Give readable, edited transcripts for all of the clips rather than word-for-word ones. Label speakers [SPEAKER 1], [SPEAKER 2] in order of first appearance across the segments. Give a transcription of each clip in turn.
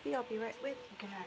[SPEAKER 1] coffee. I'll be right with you guys.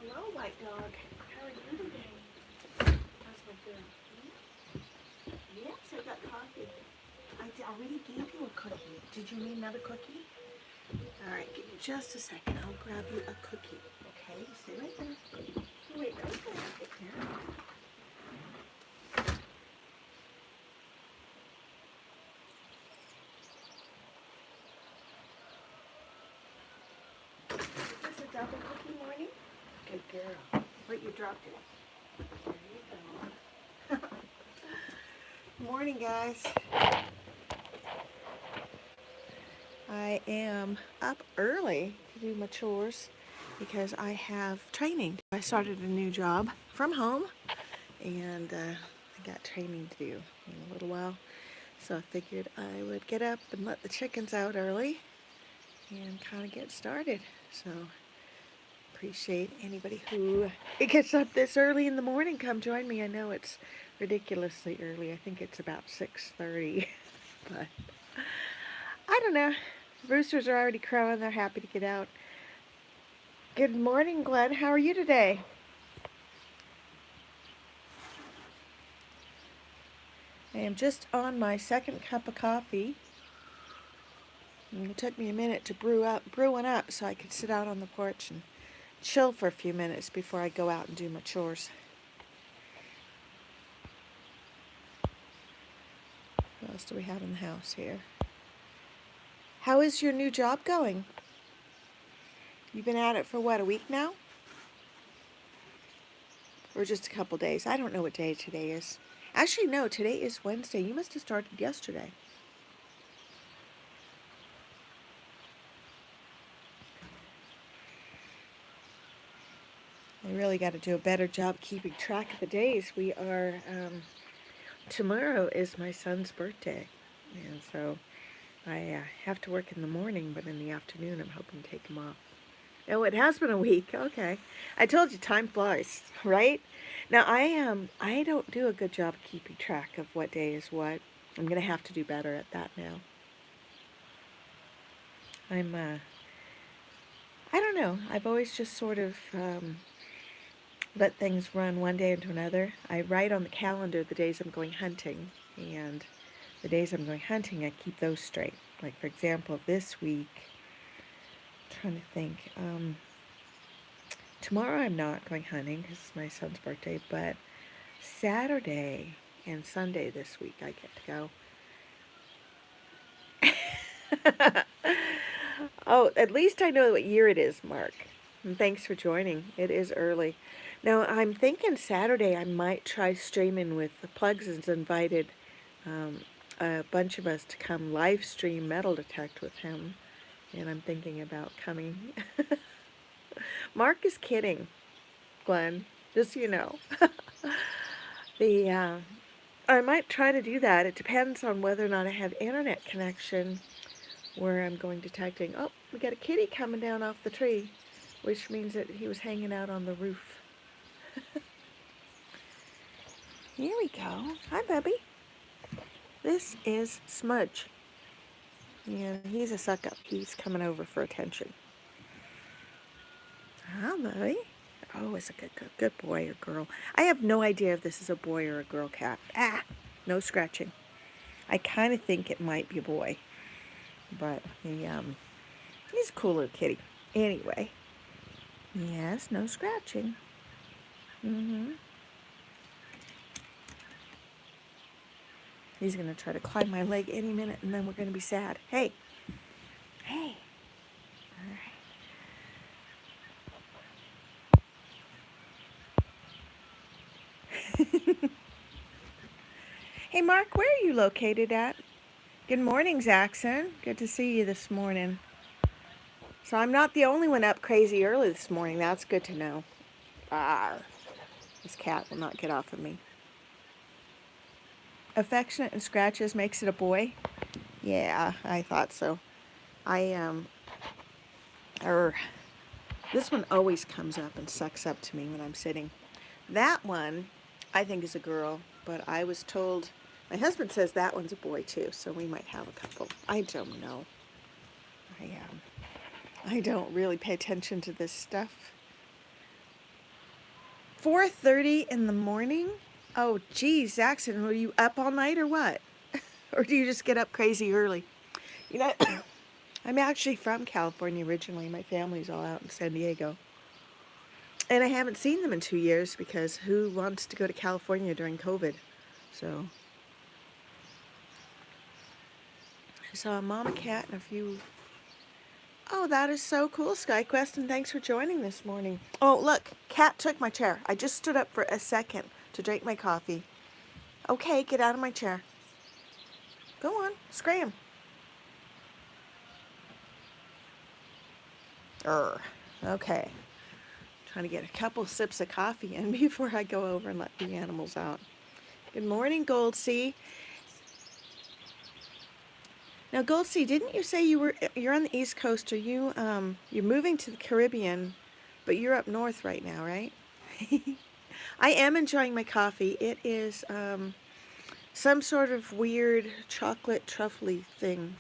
[SPEAKER 1] Hello, white dog. How are you today? How's my girl? Yes, I got coffee. I already gave you a cookie. Did you need another cookie? All right, give me just a second. I'll grab you a cookie. Okay, stay right there. Wait, don't go right there. Is this a double cookie morning? Good girl. Wait, you dropped it. There you go. Morning, guys. I am up early to do my chores because I have training. I started a new job from home and I got training to do in a little while. So I figured I would get up and let the chickens out early and kind of get started. So appreciate anybody who gets up this early in the morning. Come join me. I know it's ridiculously early. I think it's about 6:30, but I don't know. Roosters are already crowing. They're happy to get out. Good morning, Glenn. How are you today? I am just on my second cup of coffee. And it took me a minute to brew one up so I could sit out on the porch and chill for a few minutes before I go out and do my chores. What else do we have in the house here? How is your new job going? You've been at it for what, a week now? Or just a couple days? I don't know what day today is. Actually, no, today is Wednesday. You must have started yesterday. I really got to do a better job keeping track of the days. We are, tomorrow is my son's birthday. And so I have to work in the morning, but in the afternoon I'm hoping to take him off. Oh, it has been a week. Okay. I told you time flies, right? Now I don't do a good job of keeping track of what day is what. I'm going to have to do better at that now. I don't know. I've always just sort of let things run one day into another. I write on the calendar the days I'm going hunting, and the days I'm going hunting, I keep those straight. Like, for example, this week, I'm trying to think, tomorrow I'm not going hunting because it's my son's birthday, but Saturday and Sunday this week I get to go. Oh, at least I know what year it is, Mark. And thanks for joining. It is early. Now, I'm thinking Saturday I might try streaming with the Plugs is invited. a bunch of us to come live stream metal detect with him, and I'm thinking about coming. Mark is kidding, Glenn, just so you know. I might try to do that. It depends on whether or not I have internet connection where I'm going detecting. Oh, we got a kitty coming down off the tree, which means that he was hanging out on the roof. Here we go. Hi, Bubby. This is Smudge. Yeah, he's a suck-up. He's coming over for attention. Hi, Bubby. Oh, it's a good boy or girl. I have no idea if this is a boy or a girl cat. Ah, no scratching. I kind of think it might be a boy, but he's a cool little kitty. Anyway, yes, no scratching. He's going to try to climb my leg any minute, and then we're going to be sad. Hey. Hey. All right. Hey, Mark, where are you located at? Good morning, Zaxxon. Good to see you this morning. So I'm not the only one up crazy early this morning. That's good to know. Arr. This cat will not get off of me. Affectionate and scratches makes it a boy? Yeah, I thought so. This one always comes up and sucks up to me when I'm sitting. That one, I think is a girl, but I was told, my husband says that one's a boy too, so we might have a couple. I don't know. I don't really pay attention to this stuff. 4:30 in the morning? Oh, geez, Zaxxon, were you up all night or what? Or do you just get up crazy early? You know, I'm actually from California originally. My family's all out in San Diego. And I haven't seen them in 2 years because who wants to go to California during COVID? So I saw a mama cat and a few. Oh, that is so cool, SkyQuest, and thanks for joining this morning. Oh, look, cat took my chair. I just stood up for a second to drink my coffee. Okay, get out of my chair. Go on, scram. Okay. Trying to get a couple sips of coffee in before I go over and let the animals out. Good morning, Goldsea. Now, Goldsea, didn't you say you're on the East Coast? Are you you're moving to the Caribbean, but you're up north right now, right? I am enjoying my coffee. It is some sort of weird chocolate truffly thing.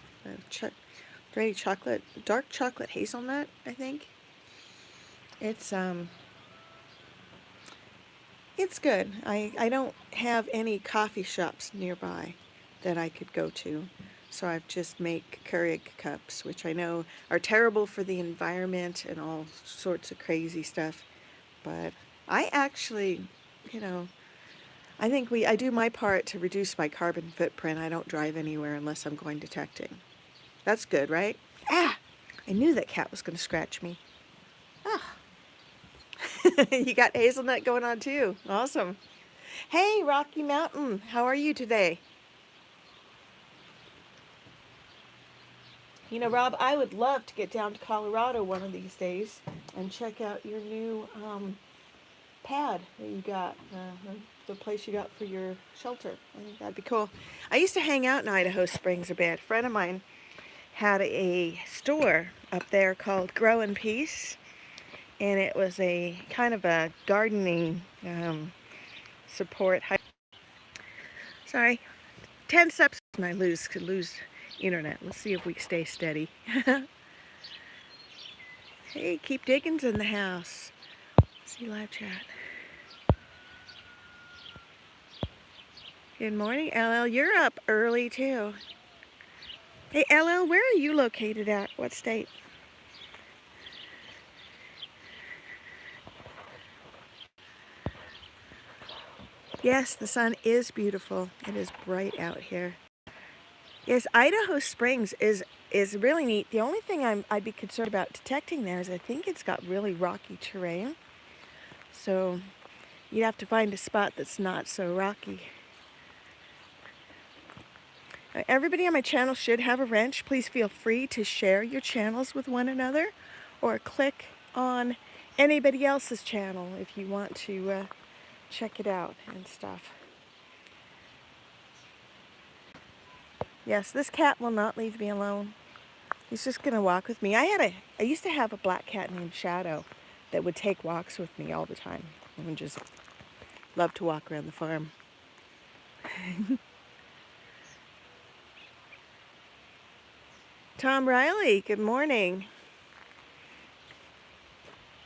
[SPEAKER 1] Dirty chocolate, dark chocolate hazelnut, I think. It's good. I don't have any coffee shops nearby that I could go to. So I just make Keurig cups, which I know are terrible for the environment and all sorts of crazy stuff. But I actually, I think I do my part to reduce my carbon footprint. I don't drive anywhere unless I'm going detecting. That's good, right? Ah! I knew that cat was going to scratch me. Ah. You got hazelnut going on too. Awesome. Hey, Rocky Mountain, how are you today? You know, Rob, I would love to get down to Colorado one of these days and check out your new pad that you got, the place you got for your shelter. I think that'd be cool. I used to hang out in Idaho Springs a bit. A friend of mine had a store up there called Grow in Peace, and it was a kind of a gardening support. Sorry, 10 steps and I could lose internet. Let's see if we stay steady. Hey, Keep Diggun's in the house. Let's see live chat. Good morning, LL. You're up early too. Hey, LL, where are you located at? What state? Yes, the sun is beautiful. It is bright out here. Yes, Idaho Springs is really neat. The only thing I'd be concerned about detecting there is I think it's got really rocky terrain. So you'd have to find a spot that's not so rocky. Everybody on my channel should have a wrench. Please feel free to share your channels with one another or click on anybody else's channel if you want to check it out and stuff. Yes, this cat will not leave me alone. He's just gonna walk with me. I used to have a black cat named Shadow that would take walks with me all the time and just love to walk around the farm. Tom Riley, good morning.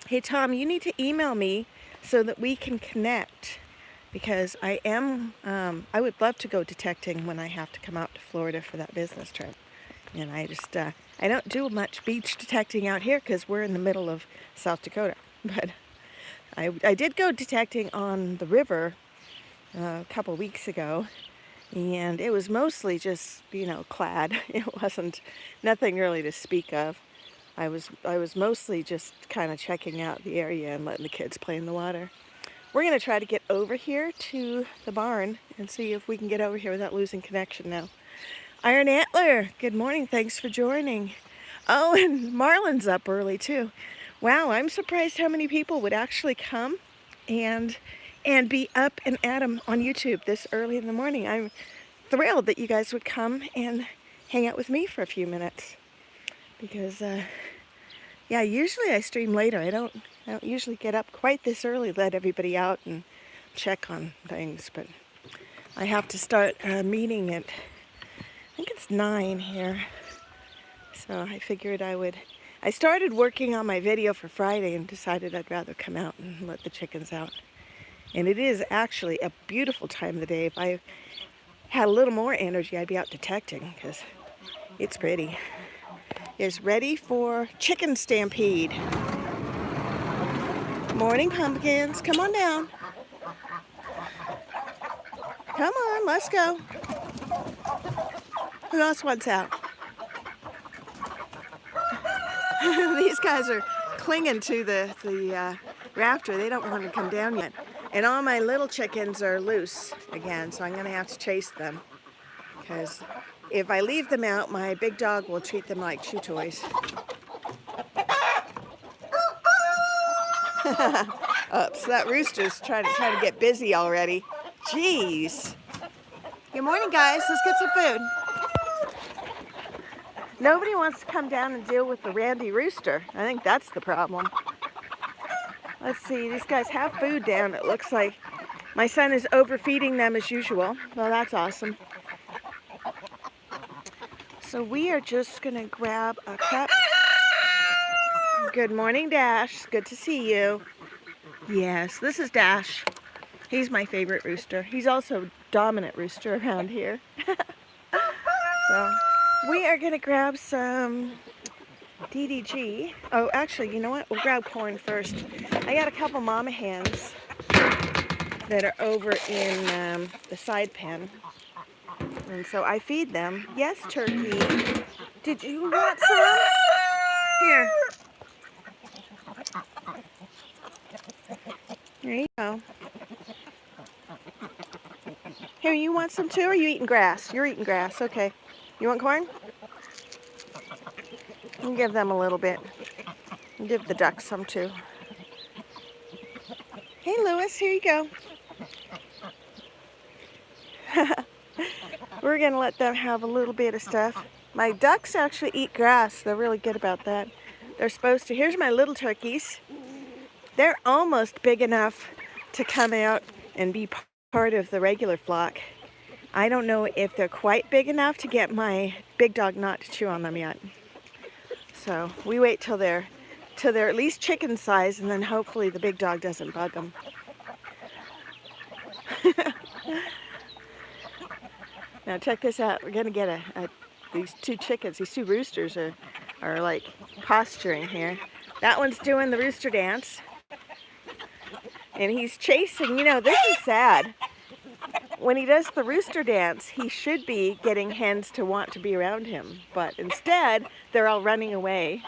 [SPEAKER 1] Hey Tom, you need to email me so that we can connect, because I would love to go detecting when I have to come out to Florida for that business trip. And I don't do much beach detecting out here because we're in the middle of South Dakota. But I did go detecting on the river a couple weeks ago, and it was mostly just, clad. It wasn't nothing really to speak of. I was mostly just kind of checking out the area and letting the kids play in the water. We're going to try to get over here to the barn and see if we can get over here without losing connection now. Iron Antler, good morning. Thanks for joining. Oh, and Marlon's up early too. Wow, I'm surprised how many people would actually come and be up and at 'em on YouTube this early in the morning. I'm thrilled that you guys would come and hang out with me for a few minutes. Because, yeah, usually I stream later. I don't usually get up quite this early, let everybody out and check on things. But I have to start a meeting at, I think it's 9 here. So I figured I started working on my video for Friday and decided I'd rather come out and let the chickens out. And it is actually a beautiful time of the day. If I had a little more energy, I'd be out detecting because it's pretty. Is ready for chicken stampede. Morning, pumpkins. Come on down. Come on, let's go. Who else wants out? These guys are clinging to the rafter. They don't want to come down yet. And all my little chickens are loose again, so I'm going to have to chase them. Because if I leave them out, my big dog will treat them like chew toys. Oops, that rooster's trying to get busy already. Jeez. Good morning, guys. Let's get some food. Nobody wants to come down and deal with the randy rooster. I think that's the problem. Let's see, these guys have food down, it looks like. My son is overfeeding them as usual. Well, that's awesome. So we are just gonna grab a cup. Good morning, Dash. Good to see you. Yes, this is Dash. He's my favorite rooster. He's also dominant rooster around here. So we are gonna grab some DDG. Oh, actually, you know what? We'll grab corn first. I got a couple mama hens that are over in the side pen. And so I feed them. Yes, turkey. Did you want some? Here. There you go. Here, you want some too, or are you eating grass? You're eating grass, okay. You want corn? I'll give them a little bit. I'll give the ducks some too. Hey, Lewis, here you go. We're going to let them have a little bit of stuff. My ducks actually eat grass. They're really good about that. They're supposed to. Here's my little turkeys. They're almost big enough to come out and be part of the regular flock. I don't know if they're quite big enough to get my big dog not to chew on them yet. So we wait till they're at least chicken size, and then hopefully the big dog doesn't bug them. Now check this out. We're gonna get these two chickens. These two roosters are like posturing here. That one's doing the rooster dance, and he's chasing. You know, this is sad. When he does the rooster dance, he should be getting hens to want to be around him, but instead, they're all running away.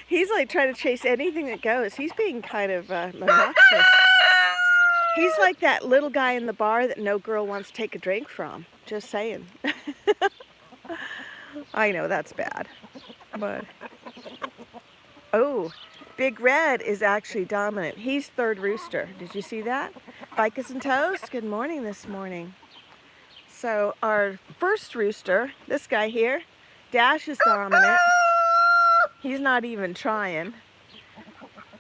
[SPEAKER 1] He's like trying to chase anything that goes. He's being kind of obnoxious. He's like that little guy in the bar that no girl wants to take a drink from. Just saying. I know that's bad. But oh, Big Red is actually dominant. He's third rooster. Did you see that? Ficus and Toast, good morning this morning. So our first rooster, this guy here, Dash is dominant. He's not even trying.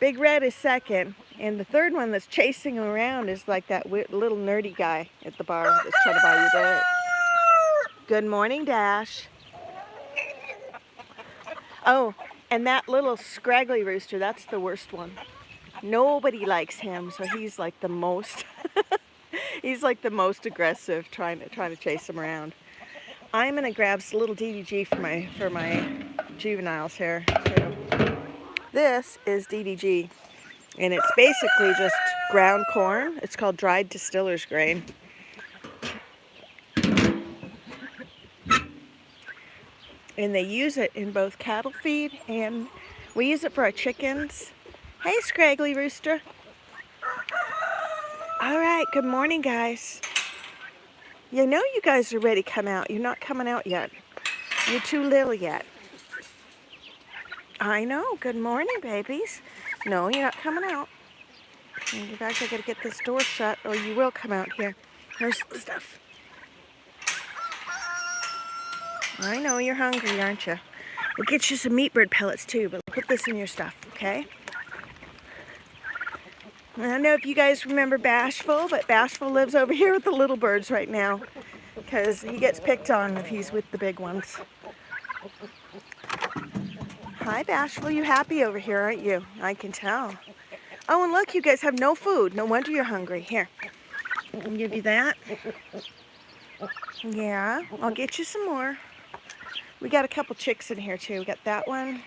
[SPEAKER 1] Big Red is second. And the third one that's chasing him around is like that little nerdy guy at the bar that's trying to buy you drink. Good morning, Dash. Oh, and that little scraggly rooster, that's the worst one. Nobody likes him, so he's like the most he's like the most aggressive trying to chase him around. I'm gonna grab some little DDG for my juveniles here too. This is DDG, and it's basically just ground corn. It's called dried distiller's grain. And they use it in both cattle feed and we use it for our chickens. Hey, scraggly rooster. All right, good morning, guys. You know you guys are ready to come out. You're not coming out yet. You're too little yet. I know. Good morning, babies. No, you're not coming out. In fact, I gotta get this door shut or you will come out here. Here's the stuff. I know you're hungry, aren't you? We'll get you some meat bird pellets too, but put this in your stuff, okay? I don't know if you guys remember Bashful, but Bashful lives over here with the little birds right now because he gets picked on if he's with the big ones. Hi, Bashful. You happy over here, aren't you? I can tell. Oh, and look, you guys have no food. No wonder you're hungry. Here, I'll give you that. Yeah, I'll get you some more. We got a couple chicks in here too. We got that one.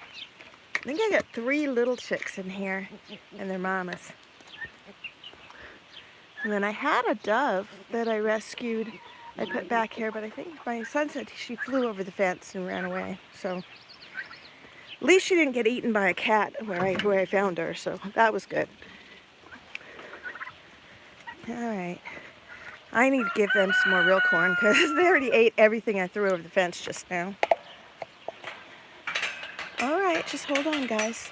[SPEAKER 1] I think I got 3 little chicks in here and their mamas. And then I had a dove that I rescued. I put back here, but I think my son said she flew over the fence and ran away. So at least she didn't get eaten by a cat where I found her. So that was good. All right. I need to give them some more real corn because they already ate everything I threw over the fence just now. All right, just hold on, guys.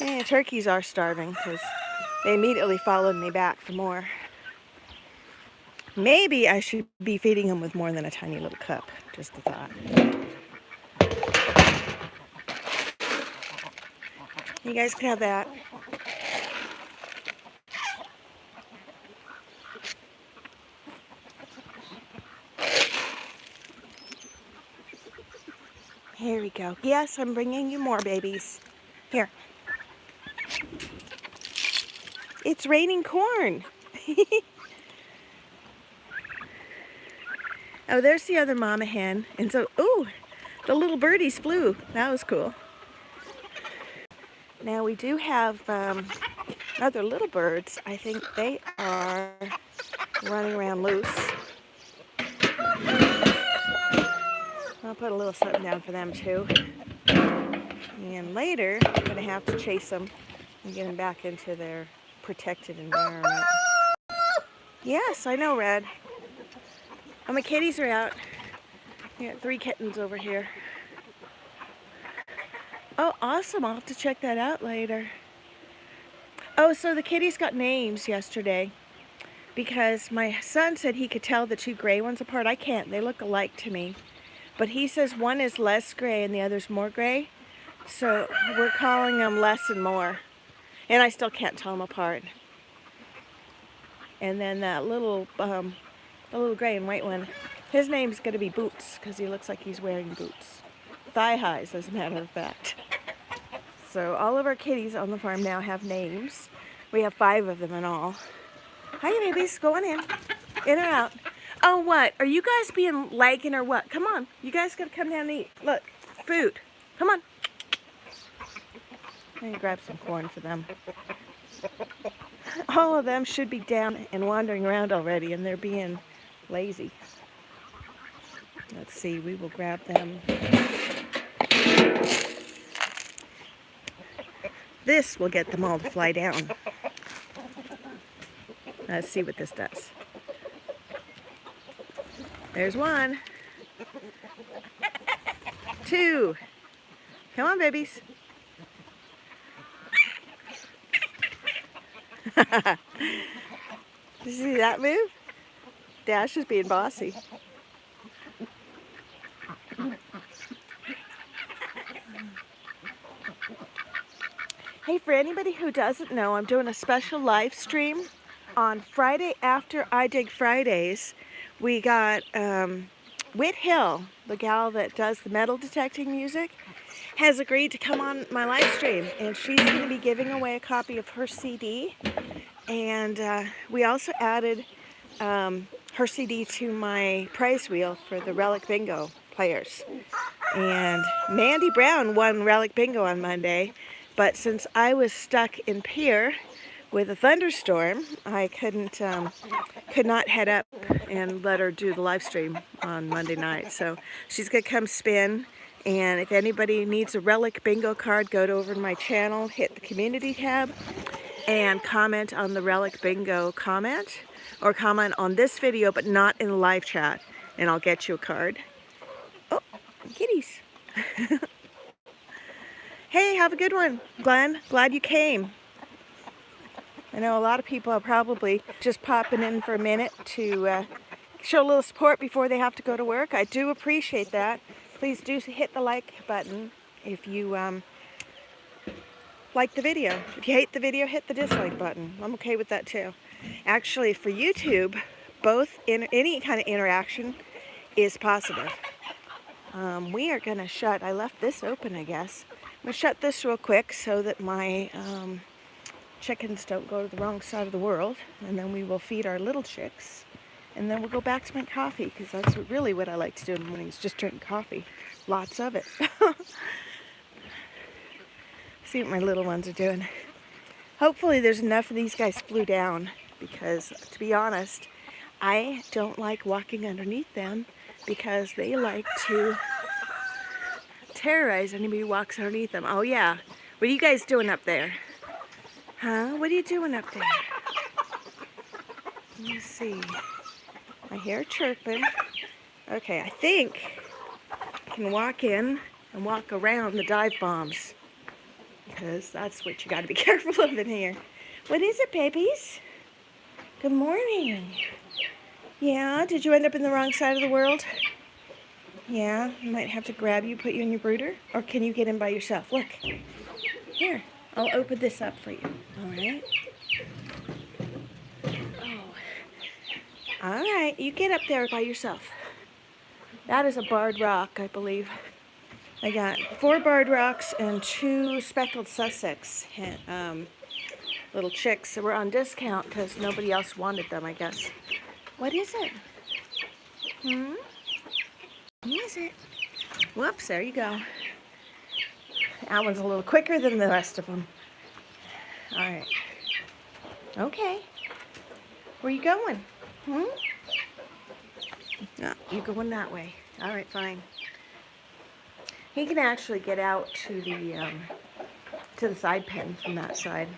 [SPEAKER 1] Yeah, turkeys are starving because they immediately followed me back for more. Maybe I should be feeding them with more than a tiny little cup. Just a thought. You guys can have that. Here we go. Yes, I'm bringing you more, babies. Here. It's raining corn. Oh, there's the other mama hen. And so, ooh, the little birdies flew. That was cool. Now we do have other little birds. I think they are running around loose. I'll put a little something down for them too. And later, I'm going to have to chase them and get them back into their protected environment. Yes, I know, Red. Oh, my kitties are out. We got 3 kittens over here. Oh, awesome. I'll have to check that out later. Oh, so the kitties got names yesterday because my son said he could tell the 2 gray ones apart. I can't. They look alike to me. But he says one is less gray and the other's more gray. So we're calling them less and more. And I still can't tell them apart. And then that little, the little gray and white one, his name's going to be Boots because he looks like he's wearing boots. Thigh highs, as a matter of fact. So all of our kitties on the farm now have names. We have 5 of them in all. Hi, babies. Go on in. In or out. Oh, what? Are you guys being lagging or what? Come on. You guys got to come down and eat. Look. Food. Come on. I'm going to grab some corn for them. All of them should be down and wandering around already, and they're being lazy. Let's see. We will grab them. This will get them all to fly down. Let's see what this does. There's one. Two. Come on, babies. Did you see that move? Dash is being bossy. Hey, for anybody who doesn't know, I'm doing a special live stream on Friday after iDig Fridays. We got Whit Hill, the gal that does the metal detecting music, has agreed to come on my live stream, and she's going to be giving away a copy of her CD. And we also added her CD to my prize wheel for the Relic Bingo players. And Mandy Brown won Relic Bingo on Monday. But since I was stuck in Pier with a thunderstorm, I could not head up and let her do the live stream on Monday night. So she's gonna come spin, and if anybody needs a Relic Bingo card, go over to my channel, hit the community tab, and comment on the Relic Bingo comment, or comment on this video, but not in the live chat, and I'll get you a card. Oh, kitties. Hey, have a good one, Glenn. Glad you came. I know a lot of people are probably just popping in for a minute to show a little support before they have to go to work. I do appreciate that. Please do hit the like button if you like the video. If you hate the video, hit the dislike button. I'm okay with that too. Actually, for YouTube, any kind of interaction is positive. We are going to shut, I left this open, I guess. I'm going to shut this real quick so that my chickens don't go to the wrong side of the world. And then we will feed our little chicks. And then we'll go back to my coffee, because that's really what I like to do in the mornings, just drink coffee. Lots of it. See what my little ones are doing. Hopefully there's enough of these guys flew down, because to be honest, I don't like walking underneath them, because they like to terrorize anybody who walks underneath them. Oh yeah, what are you guys doing up there? Huh? What are you doing up there? Let me see. I hear chirping. Okay, I think I can walk in and walk around the dive bombs, because that's what you got to be careful of in here. What is it, babies? Good morning. Yeah, did you end up in the wrong side of the world? Yeah, I might have to grab you, put you in your brooder. Or can you get in by yourself? Look. Here, I'll open this up for you. All right. Oh. All right, you get up there by yourself. That is a barred rock, I believe. I got 4 barred rocks and 2 speckled Sussex little chicks that were on discount because nobody else wanted them, I guess. What is it? What is it? Whoops, there you go. That one's a little quicker than the rest of them. All right. Okay. Where you going? No, you're going that way. All right, fine. He can actually get out to the side pen from that side.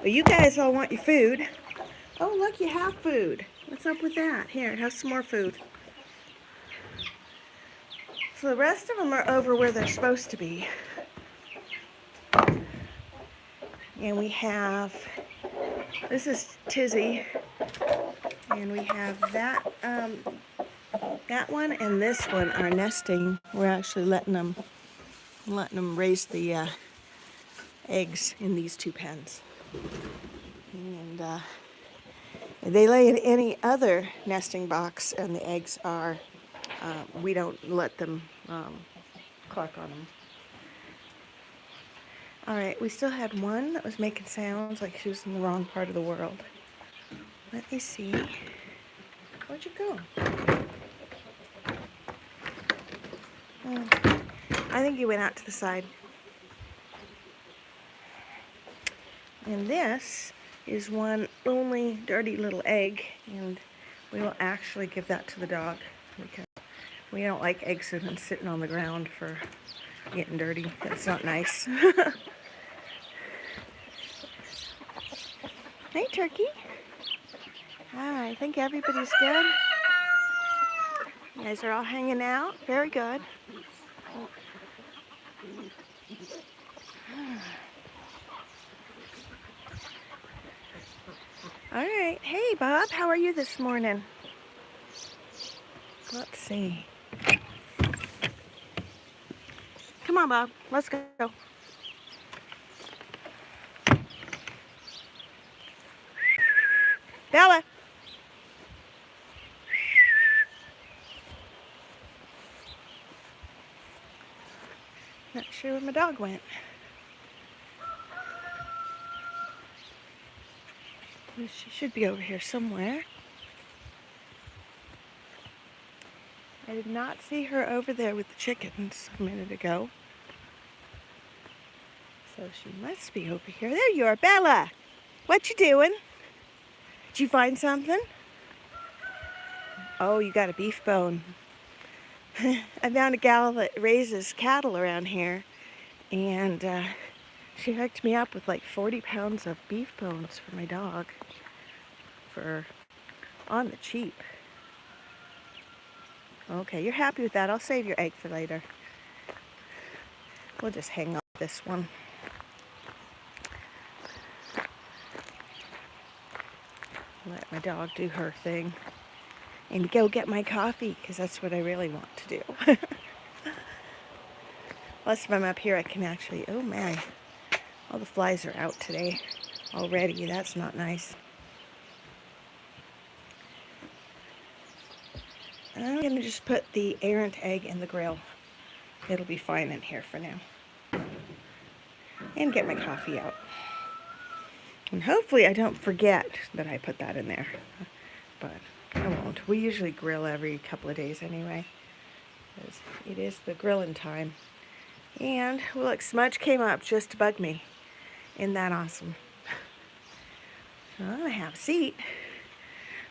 [SPEAKER 1] But you guys all want your food. Oh, look, you have food. What's up with that? Here, have some more food. So the rest of them are over where they're supposed to be. And we have, this is Tizzy, and we have that one and this one are nesting. We're actually letting them raise the eggs in these 2 pens. And they lay in any other nesting box, and the eggs are, we don't let them cluck on them. All right, we still had one that was making sounds like she was in the wrong part of the world. Let me see. Where'd you go? Oh, I think you went out to the side. And this is one lonely, dirty little egg, and we will actually give that to the dog, because we don't like eggs that have been sitting on the ground for getting dirty. That's not nice. Hey, Turkey. Hi, I think everybody's good. You guys are all hanging out. Very good. All right. Hey, Bob. How are you this morning? Let's see. Come on, Bob. Let's go. Bella. Not sure where my dog went. She should be over here somewhere. I did not see her over there with the chickens a minute ago. So she must be over here. There you are, Bella. What you doing? Did you find something? Oh, you got a beef bone. I found a gal that raises cattle around here, and she hooked me up with like 40 pounds of beef bones for my dog for on the cheap. Okay, you're happy with that. I'll save your egg for later. We'll just hang up this one. Let my dog do her thing and go get my coffee, because that's what I really want to do. Plus, if I'm up here, I can actually, oh my, all the flies are out today already. That's not nice. I'm going to just put the errant egg in the grill. It'll be fine in here for now. And get my coffee out. And hopefully I don't forget that I put that in there. But I won't. We usually grill every couple of days anyway. It is the grilling time. And, look, Smudge came up just to bug me. Isn't that awesome? So I'm going to have a seat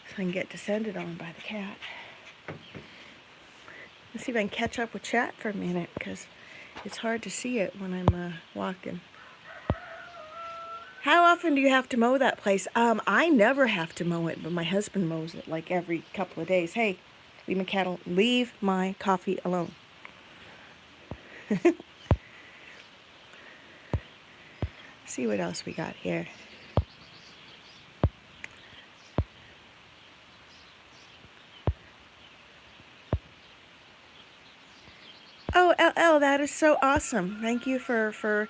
[SPEAKER 1] so I can get descended on by the cat. Let's see if I can catch up with chat for a minute, because it's hard to see it when I'm walking. How often do you have to mow that place? I never have to mow it, but my husband mows it like every couple of days. Hey, leave my coffee alone. See what else we got here. Oh, LL, that is so awesome. Thank you for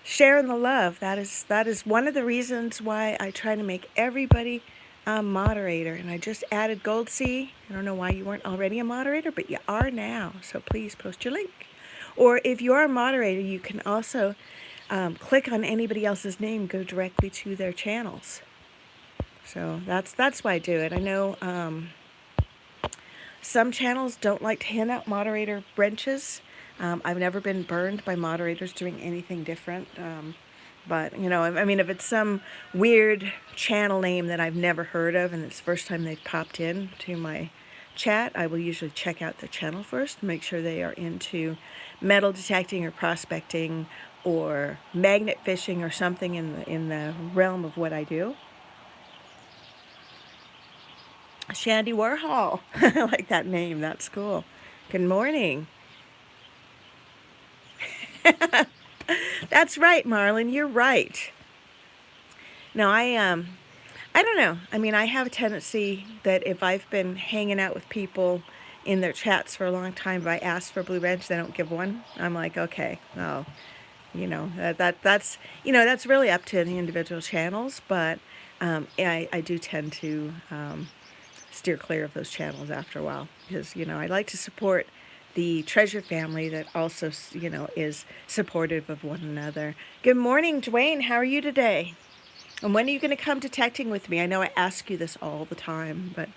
[SPEAKER 1] sharing the love. That is one of the reasons why I try to make everybody a moderator. And I just added Gold C. I don't know why you weren't already a moderator, but you are now. So please post your link. Or if you are a moderator, you can also click on anybody else's name, go directly to their channels. So that's why I do it. I know some channels don't like to hand out moderator branches. I've never been burned by moderators doing anything different. But, you know, I mean, if it's some weird channel name that I've never heard of and it's the first time they've popped in to my chat, I will usually check out their channel first to make sure they are into metal detecting or prospecting or magnet fishing or something in the realm of what I do. Shandy Warhol. I like that name. That's cool. Good morning. That's right, Marlon. You're right. No, I don't know. I mean, I have a tendency that if I've been hanging out with people in their chats for a long time, if I ask for Blue Wrench, they don't give one. I'm like, okay, no, you know, that's you know, that's really up to the individual channels. But I do tend to steer clear of those channels after a while, because, you know, I like to support the Treasure family that also, you know, is supportive of one another. Good morning, Dwayne. How are you today? And when are you going to come detecting with me? I know I ask you this all the time, but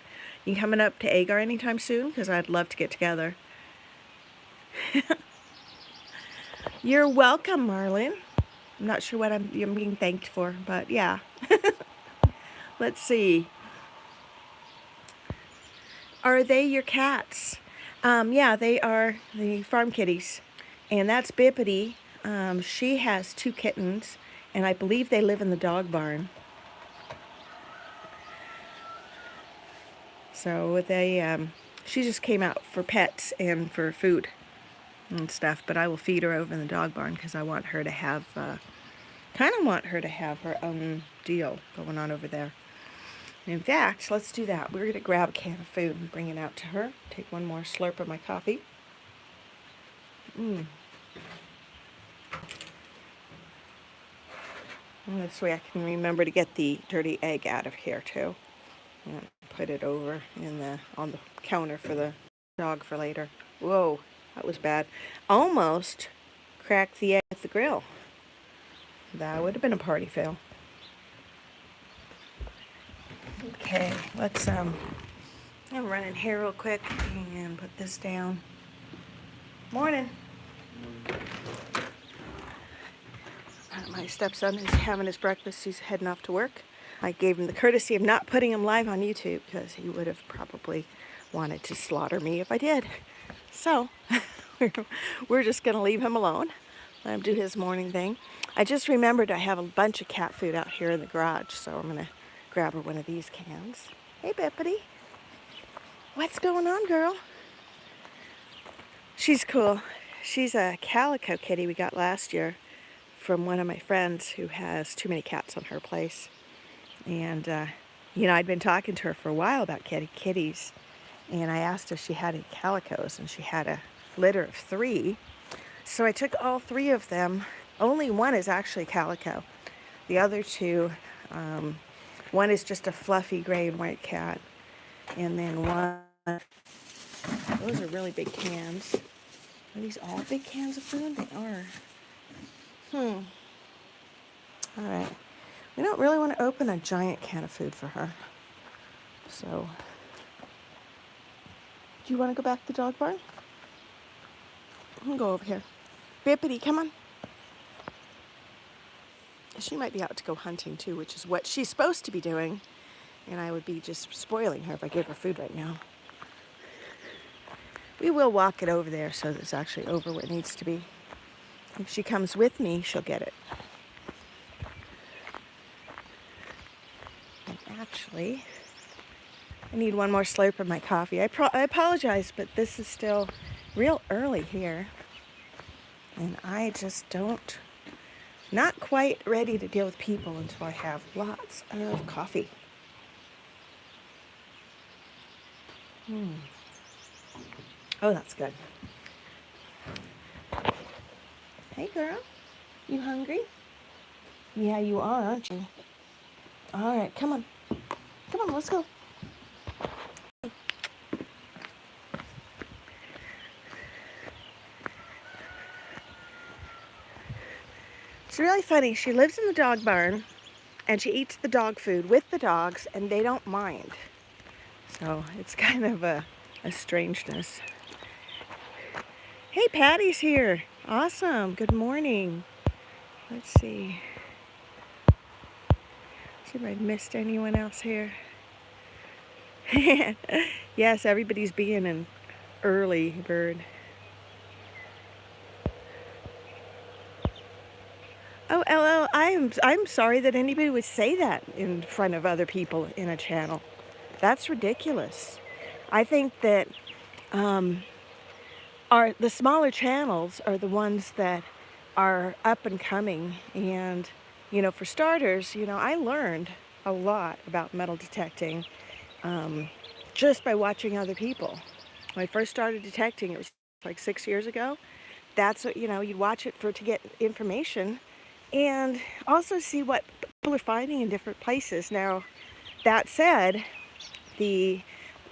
[SPEAKER 1] you coming up to Agar anytime soon? Because I'd love to get together. You're welcome, Marlon. I'm not sure what I'm being thanked for, but yeah. Let's see. Are they your cats? Yeah, they are the farm kitties. And that's Bippity. She has 2 kittens, and I believe they live in the dog barn. So she just came out for pets and for food and stuff, but I will feed her over in the dog barn because I want her to have, kind of want her to have her own deal going on over there. In fact, let's do that. We're going to grab a can of food and bring it out to her. Take one more slurp of my coffee. And this way I can remember to get the dirty egg out of here too. And put it over on the counter for the dog for later. Whoa, that was bad. Almost cracked the egg at the grill. That would have been a party fail. Okay, let's I'm running here real quick and put this down. Morning. My stepson is having his breakfast. He's heading off to work. I gave him the courtesy of not putting him live on YouTube because he would have probably wanted to slaughter me if I did. So we're just going to leave him alone. Let him do his morning thing. I just remembered I have a bunch of cat food out here in the garage, so I'm going to grab her one of these cans. Hey, Bippity. What's going on, girl? She's cool. She's a calico kitty we got last year from one of my friends who has too many cats on her place. And, I'd been talking to her for a while about kitties. And I asked if she had any calicos, and she had a litter of 3. So I took all 3 of them. Only one is actually calico. The other 2, one is just a fluffy gray and white cat. And then one, those are really big cans. Are these all big cans of food? They are. All right. We don't really want to open a giant can of food for her. So, do you want to go back to the dog barn? I'm going to go over here. Bippity, come on. She might be out to go hunting too, which is what she's supposed to be doing. And I would be just spoiling her if I gave her food right now. We will walk it over there so that it's actually over where it needs to be. If she comes with me, she'll get it. And actually, I need one more slurp of my coffee. I apologize, but this is still real early here. And I just not quite ready to deal with people until I have lots of coffee. Oh, that's good. Hey, girl. You hungry? Yeah, you are, aren't you? All right, come on. Come on, let's go. It's really funny. She lives in the dog barn, and she eats the dog food with the dogs, and they don't mind. So it's kind of a strangeness. Hey, Patty's here. Awesome. Good morning. Let's see. See if I missed anyone else here. Yes, everybody's being an early bird. Oh, LL, I'm sorry that anybody would say that in front of other people in a channel. That's ridiculous. I think that the smaller channels are the ones that are up and coming. And, for starters, I learned a lot about metal detecting just by watching other people. When I first started detecting, it was like 6 years ago. That's what, you'd watch it to get information and also see what people are finding in different places. Now, that said, the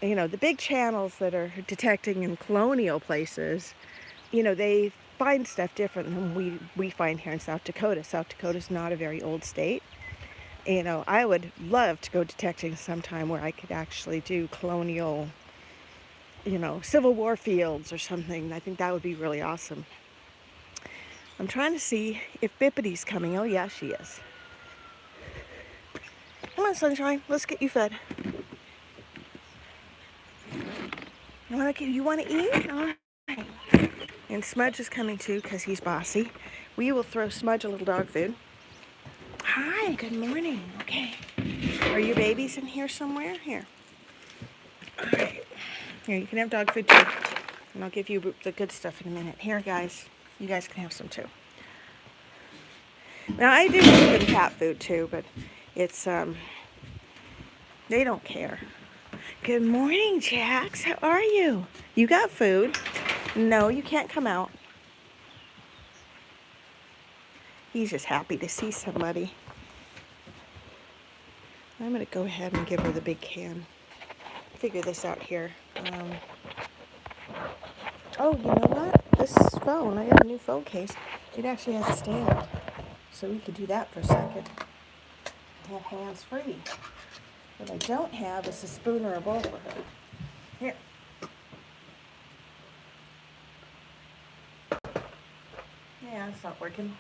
[SPEAKER 1] big channels that are detecting in colonial places, they find stuff different than we find here in South Dakota. South Dakota's not a very old state. I would love to go detecting sometime where I could actually do colonial, Civil War fields or something. I think that would be really awesome. I'm trying to see if Bippity's coming. Oh, yeah, she is. Come on, Sunshine. Let's get you fed. You want to eat? All right. And Smudge is coming too because he's bossy. We will throw Smudge a little dog food. Hi, good morning. Okay. Are your babies in here somewhere? Here. Alright. Here, you can have dog food too. And I'll give you the good stuff in a minute. Here, guys. You guys can have some too. Now, I do give them cat food too, but it's, they don't care. Good morning, Jax. How are you? You got food? No, you can't come out. He's just happy to see somebody. I'm going to go ahead and give her the big can. Figure this out here. Oh, you know what? This phone, I got a new phone case. It actually has a stand. So we could do that for a second. I have hands-free. What I don't have is a spoon or a bowl for her. Here. Yeah, it's not working.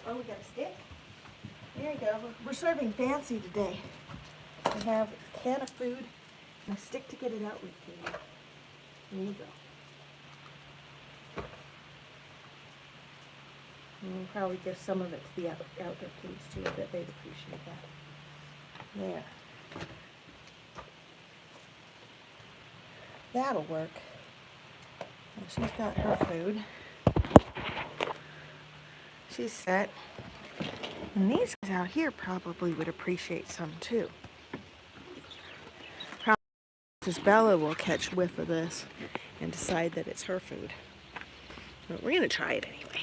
[SPEAKER 1] Oh, we got a stick. There you go. We're serving fancy today. We have a can of food and a stick to get it out with food. There you go. And we'll probably give some of it to the outdoor kids too. I bet they'd appreciate that. There. That'll work. Well, she's got her food. She's set. And these guys out here probably would appreciate some too. Probably because Bella will catch whiff of this and decide that it's her food. But we're going to try it anyway.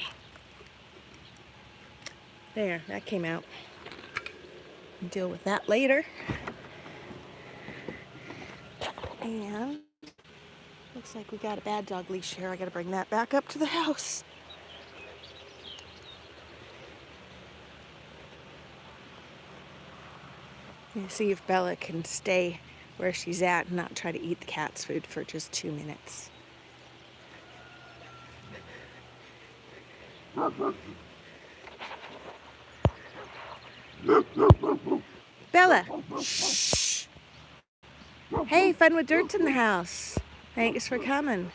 [SPEAKER 1] There, that came out. We'll deal with that later. And looks like we got a bad dog leash here. I got to bring that back up to the house. You see if Bella can stay where she's at and not try to eat the cat's food for just 2 minutes. Bella! Shh! Hey, Fun with Dirt's in the house. Thanks for coming.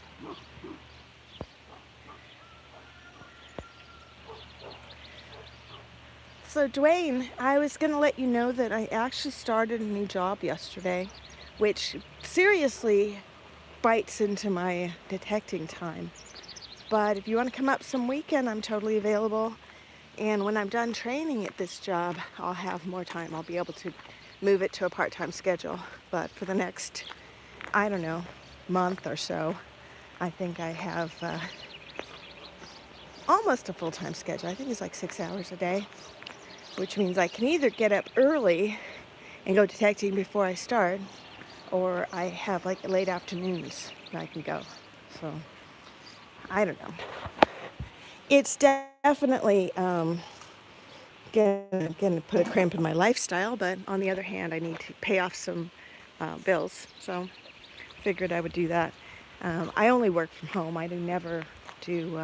[SPEAKER 1] So Dwayne, I was going to let you know that I actually started a new job yesterday, which seriously bites into my detecting time. But if you want to come up some weekend, I'm totally available. And when I'm done training at this job, I'll have more time. I'll be able to move it to a part-time schedule. But for the next, I don't know, month or so, I think I have almost a full-time schedule. I think it's like 6 hours a day, which means I can either get up early and go detecting before I start, or I have like late afternoons that I can go. So, I don't know. It's definitely gonna put a cramp in my lifestyle, but on the other hand, I need to pay off some bills, so figured I would do that. I only work from home. I never do.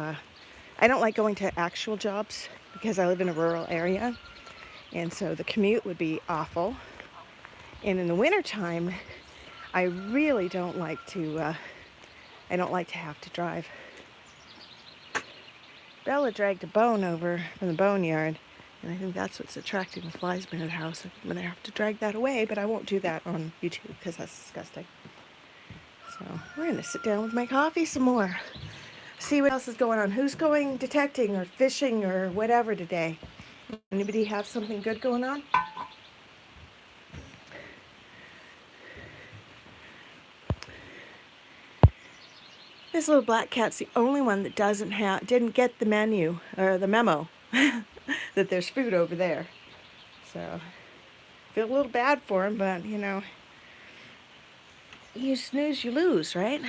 [SPEAKER 1] I don't like going to actual jobs because I live in a rural area, and so the commute would be awful. And in the wintertime, I really don't like to. I don't like to have to drive. Bella dragged a bone over from the boneyard, and I think that's what's attracting the flies near the house. I'm going to have to drag that away, but I won't do that on YouTube because that's disgusting. So we're going to sit down with my coffee some more. See what else is going on. Who's going detecting or fishing or whatever today? Anybody have something good going on? This little black cat's the only one that didn't get the menu or the memo that there's food over there. So feel a little bad for him, but you know, you snooze, you lose, right?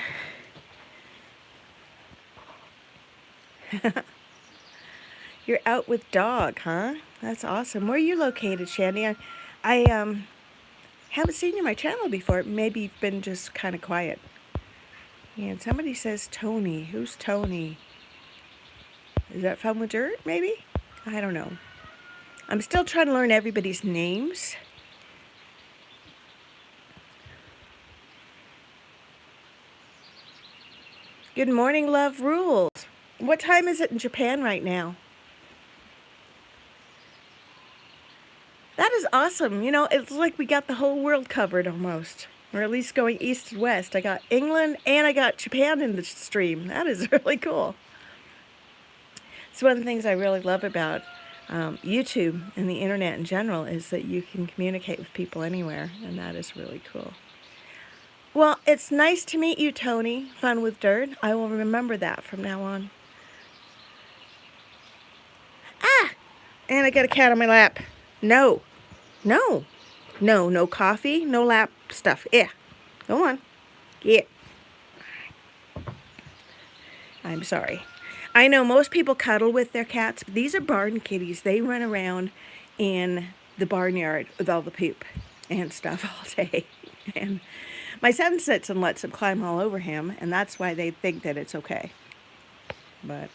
[SPEAKER 1] You're out with dog, huh? That's awesome. Where are you located, Shandy? I haven't seen you on my channel before. Maybe you've been just kind of quiet. And somebody says Tony. Who's Tony? Is that Fun with Dirt, maybe? I don't know. I'm still trying to learn everybody's names. Good morning, Love Rules. What time is it in Japan right now? That is awesome. You know, it's like we got the whole world covered almost. or at least going east and west. I got England and I got Japan in the stream. That is really cool. It's one of the things I really love about YouTube and the internet in general is that you can communicate with people anywhere, and that is really cool. Well, it's nice to meet you, Tony. Fun with Dirt. I will remember that from now on. Ah! And I got a cat on my lap. No. No. No. No coffee. No lap stuff. Yeah. Go on. Yeah. I'm sorry. I know most people cuddle with their cats, but these are barn kitties. They run around in the barnyard with all the poop and stuff all day. And my son sits and lets them climb all over him, and that's why they think that it's okay. But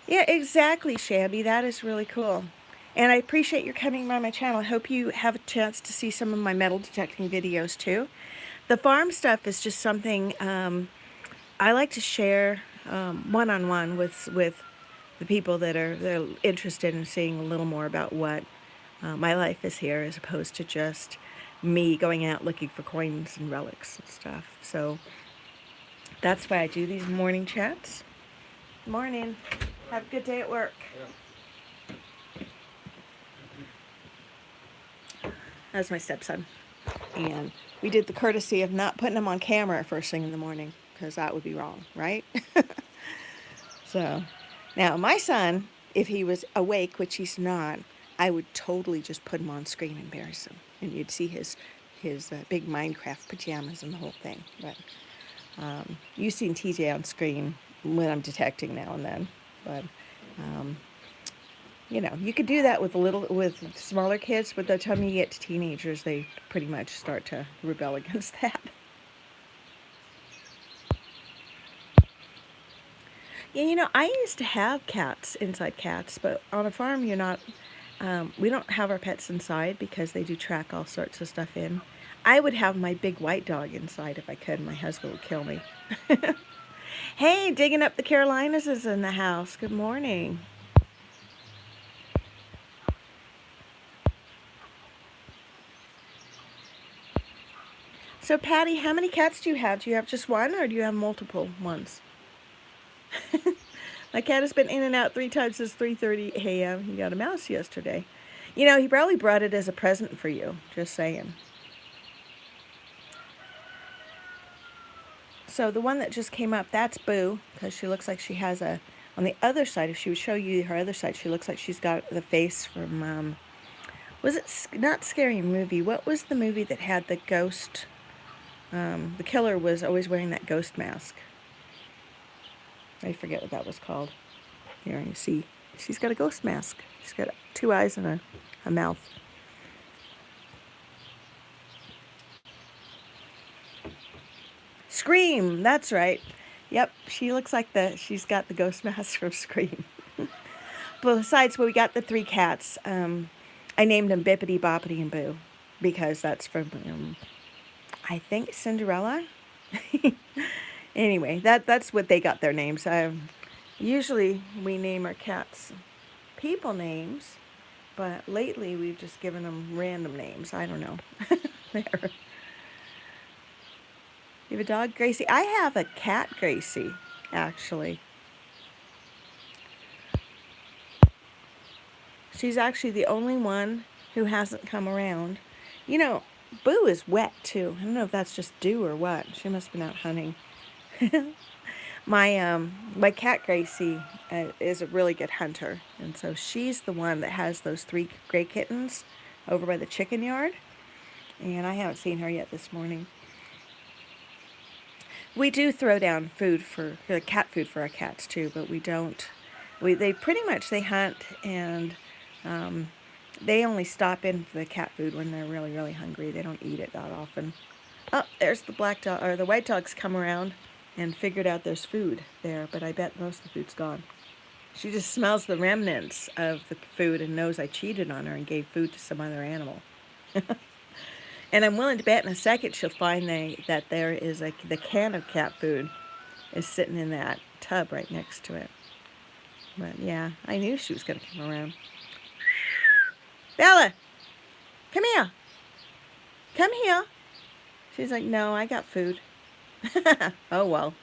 [SPEAKER 1] yeah, exactly, Shandy. That is really cool. And I appreciate your coming by my channel. I hope you have a chance to see some of my metal detecting videos too. The farm stuff is just something I like to share one-on-one with the people that are interested in seeing a little more about what my life is here, as opposed to just me going out looking for coins and relics and stuff. So that's why I do these morning chats. Morning. Have a good day at work. That's my stepson. And we did the courtesy of not putting him on camera first thing in the morning, because that would be wrong, right? So now my son, if he was awake, which he's not, I would totally just put him on screen and embarrass him, and you'd see his big Minecraft pajamas and the whole thing. But you've seen TJ on screen when I'm detecting now and then. But you know, you could do that with smaller kids, but by the time you get to teenagers, they pretty much start to rebel against that. Yeah, you know, I used to have cats, inside cats, but on a farm, you're not, we don't have our pets inside because they do track all sorts of stuff in. I would have my big white dog inside if I could. My husband would kill me. Hey, Digging Up the Carolinas is in the house. Good morning. So, Patty, how many cats do you have? Do you have just one, or do you have multiple ones? My cat has been in and out 3 times since 3:30 a.m. He got a mouse yesterday. You know, he probably brought it as a present for you. Just saying. So the one that just came up, that's Boo, because she looks like she has a, on the other side, if she would show you her other side, she looks like she's got the face from, was it, not Scary Movie, what was the movie that had the ghost, the killer was always wearing that ghost mask? I forget what that was called. Here, you see, she's got a ghost mask. She's got 2 eyes and a mouth. Scream, that's right. Yep, she looks like she's got the ghost mask from Scream. But besides, we got the 3 cats. I named them Bippity, Boppity, and Boo, because that's from, I think, Cinderella. Anyway, that's what they got their names. Usually we name our cats people names, but lately we've just given them random names. I don't know. There. You have a dog, Gracie? I have a cat, Gracie, actually. She's actually the only one who hasn't come around. You know, Boo is wet, too. I don't know if that's just dew or what. She must have been out hunting. My cat, Gracie, is a really good hunter. And so she's the one that has those 3 gray kittens over by the chicken yard. And I haven't seen her yet this morning. We do throw down food for cat food for our cats too, but we don't. They pretty much, they hunt, and they only stop in for the cat food when they're really, really hungry. They don't eat it that often. Oh, there's the black dog, or the white dog's come around and figured out there's food there, but I bet most of the food's gone. She just smells the remnants of the food and knows I cheated on her and gave food to some other animal. And I'm willing to bet in a second she'll find that there is the can of cat food is sitting in that tub right next to it. But yeah, I knew she was going to come around. Bella, come here. Come here. She's like, no, I got food. Oh, well.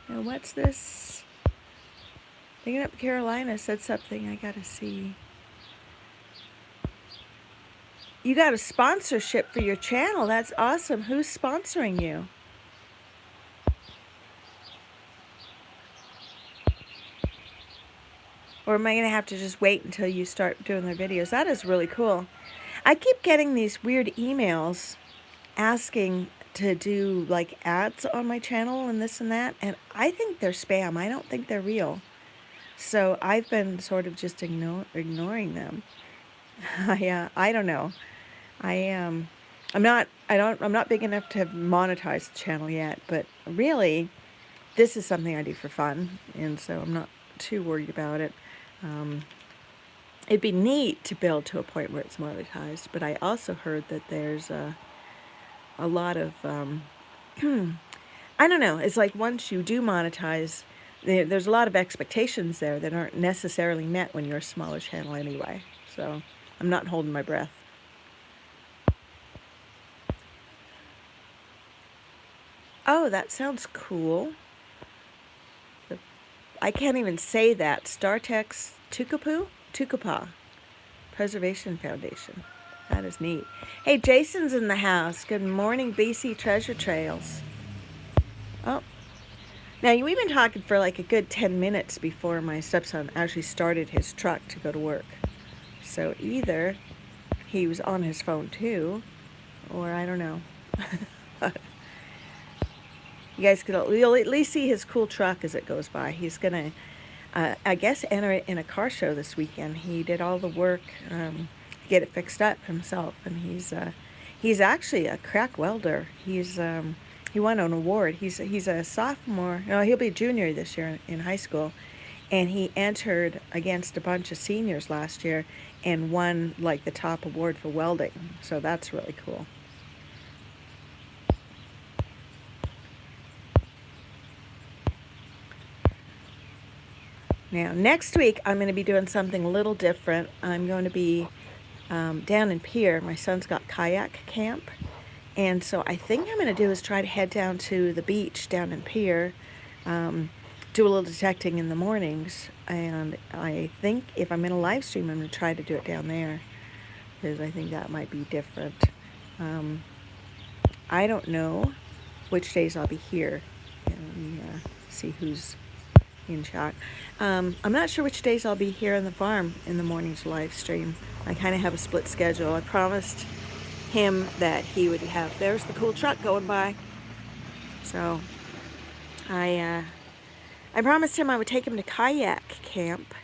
[SPEAKER 1] Now, what's this? Digging Up Carolina said something I gotta see. You got a sponsorship for your channel. That's awesome. Who's sponsoring you? Or am I going to have to just wait until you start doing their videos? That is really cool. I keep getting these weird emails asking to do like ads on my channel and this and that, and I think they're spam. I don't think they're real. So I've been sort of just ignoring them. I don't know. I'm not big enough to have monetized the channel yet, but really this is something I do for fun, and so I'm not too worried about it. It'd be neat to build to a point where it's monetized, but I also heard that there's a lot of I don't know, it's like once you do monetize, there's a lot of expectations there that aren't necessarily met when you're a smaller channel anyway. So I'm not holding my breath. Oh, that sounds cool. I can't even say that. StarTex Tukapa Preservation Foundation. That is neat. Hey, Jason's in the house. Good morning, BC Treasure Trails. Oh. Now, we've been talking for like a good 10 minutes before my stepson actually started his truck to go to work. So either he was on his phone too, or I don't know. You guys you'll at least see his cool truck as it goes by. He's going to, I guess, enter it in a car show this weekend. He did all the work to get it fixed up himself, and he's actually a crack welder. He won an award. He's a sophomore. No, he'll be a junior this year in high school, and he entered against a bunch of seniors last year and won like the top award for welding. So that's really cool. Now, next week, I'm going to be doing something a little different. I'm going to be down in Pierre. My son's got kayak camp. And so I think I'm going to do is try to head down to the beach down in Pierre, do a little detecting in the mornings. And I think if I'm in a live stream, I'm going to try to do it down there, because I think that might be different. I don't know which days I'll be here. Let me see who's in chat. I'm not sure which days I'll be here on the farm in the morning's live stream. I kind of have a split schedule. I promised him that he would have, there's the cool truck going by. So I promised him I would take him to kayak camp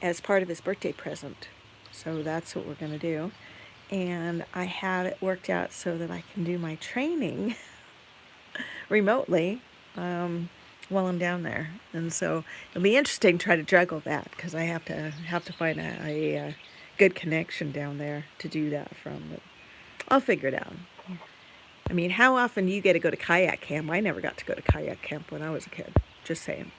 [SPEAKER 1] as part of his birthday present. So that's what we're going to do. And I have it worked out so that I can do my training remotely while I'm down there. And so it'll be interesting to try to juggle that, because I have to find a good connection down there to do that from. But I'll figure it out. I mean, how often do you get to go to kayak camp? I never got to go to kayak camp when I was a kid. Just saying.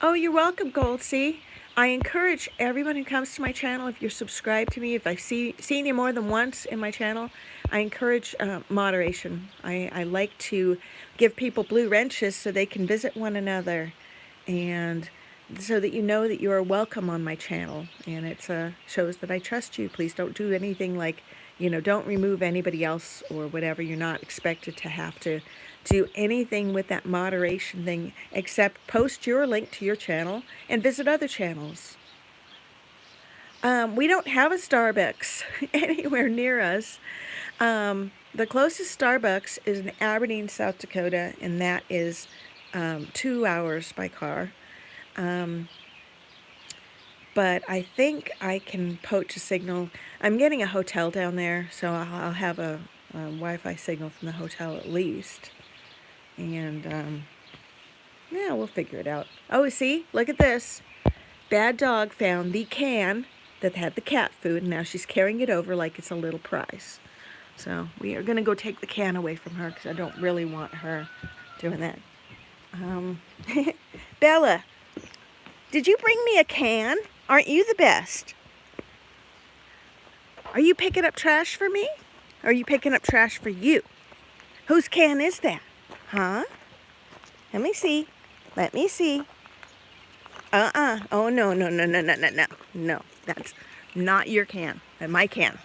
[SPEAKER 1] Oh, you're welcome, Gold Sea. I encourage everyone who comes to my channel, if you're subscribed to me, if I've seen you more than once in my channel, I encourage moderation. I like to give people blue wrenches so they can visit one another, and so that you know that you are welcome on my channel. And it shows that I trust you. Please don't do anything like, don't remove anybody else or whatever. You're not expected to have to do anything with that moderation thing except post your link to your channel and visit other channels. We don't have a Starbucks anywhere near us. The closest Starbucks is in Aberdeen, South Dakota, and that is 2 hours by car. But I think I can poach a signal. I'm getting a hotel down there, so I'll have a Wi-Fi signal from the hotel at least. And yeah, we'll figure it out. Oh, see? Look at this. Bad Dog found the can that had the cat food, and now she's carrying it over like it's a little prize. So we are going to go take the can away from her because I don't really want her doing that. Bella, did you bring me a can? Aren't you the best? Are you picking up trash for me? Or are you picking up trash for you? Whose can is that? Huh? Let me see. Let me see. Oh, no, no, no, no, no, no, no. No, that's not your can. My can.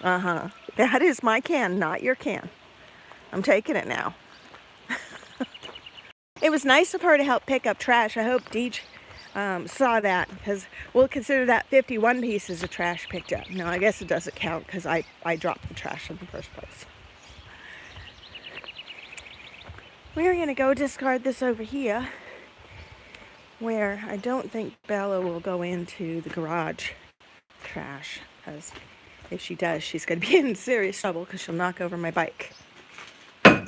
[SPEAKER 1] That is my can, not your can. I'm taking it now. It was nice of her to help pick up trash. I hope Deej saw that, because we'll consider that 51 pieces of trash picked up. No, I guess it doesn't count because I dropped the trash in the first place. We're going to go discard this over here, where I don't think Bella will go into the garage trash, because if she does, she's going to be in serious trouble because she'll knock over my bike. There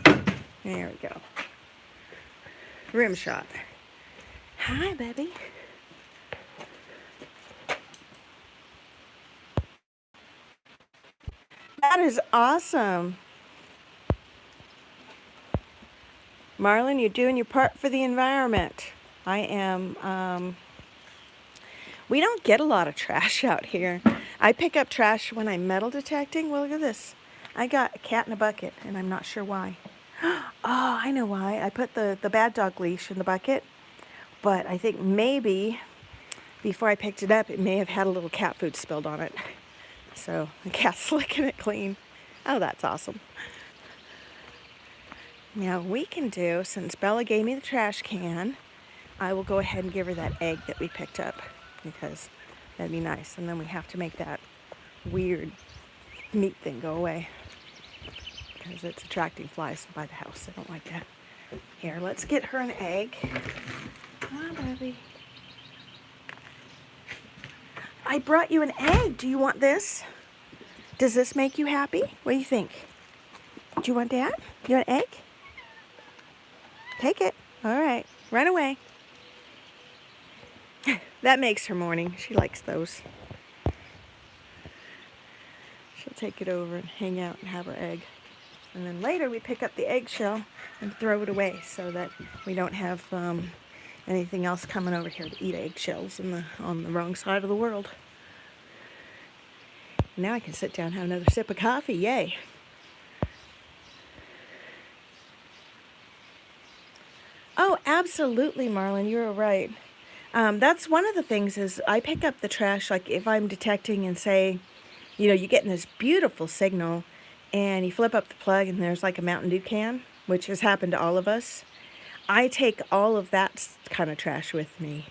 [SPEAKER 1] we go. Rim shot. Hi, baby. That is awesome. Marlon, you're doing your part for the environment. I am, we don't get a lot of trash out here. I pick up trash when I'm metal detecting. Well, look at this. I got a cat in a bucket, and I'm not sure why. Oh, I know why. I put the bad dog leash in the bucket, but I think maybe before I picked it up, it may have had a little cat food spilled on it. So the cat's licking it clean. Oh, that's awesome. Now we can do, since Bella gave me the trash can, I will go ahead and give her that egg that we picked up, because that'd be nice. And then we have to make that weird meat thing go away, because it's attracting flies by the house. I don't like that. Here, let's get her an egg. Come on, baby. I brought you an egg. Do you want this? Does this make you happy? What do you think? Do you want that? You want an egg? Take it. All right. Run away. That makes her morning. She likes those. She'll take it over and hang out and have her egg. And then later we pick up the eggshell and throw it away so that we don't have anything else coming over here to eat eggshells on the wrong side of the world. Now I can sit down and have another sip of coffee. Yay. Oh, absolutely, Marlon. You're right. That's one of the things is I pick up the trash, like if I'm detecting and say, you know, you're getting this beautiful signal and you flip up the plug and there's like a Mountain Dew can, which has happened to all of us. I take all of that kind of trash with me,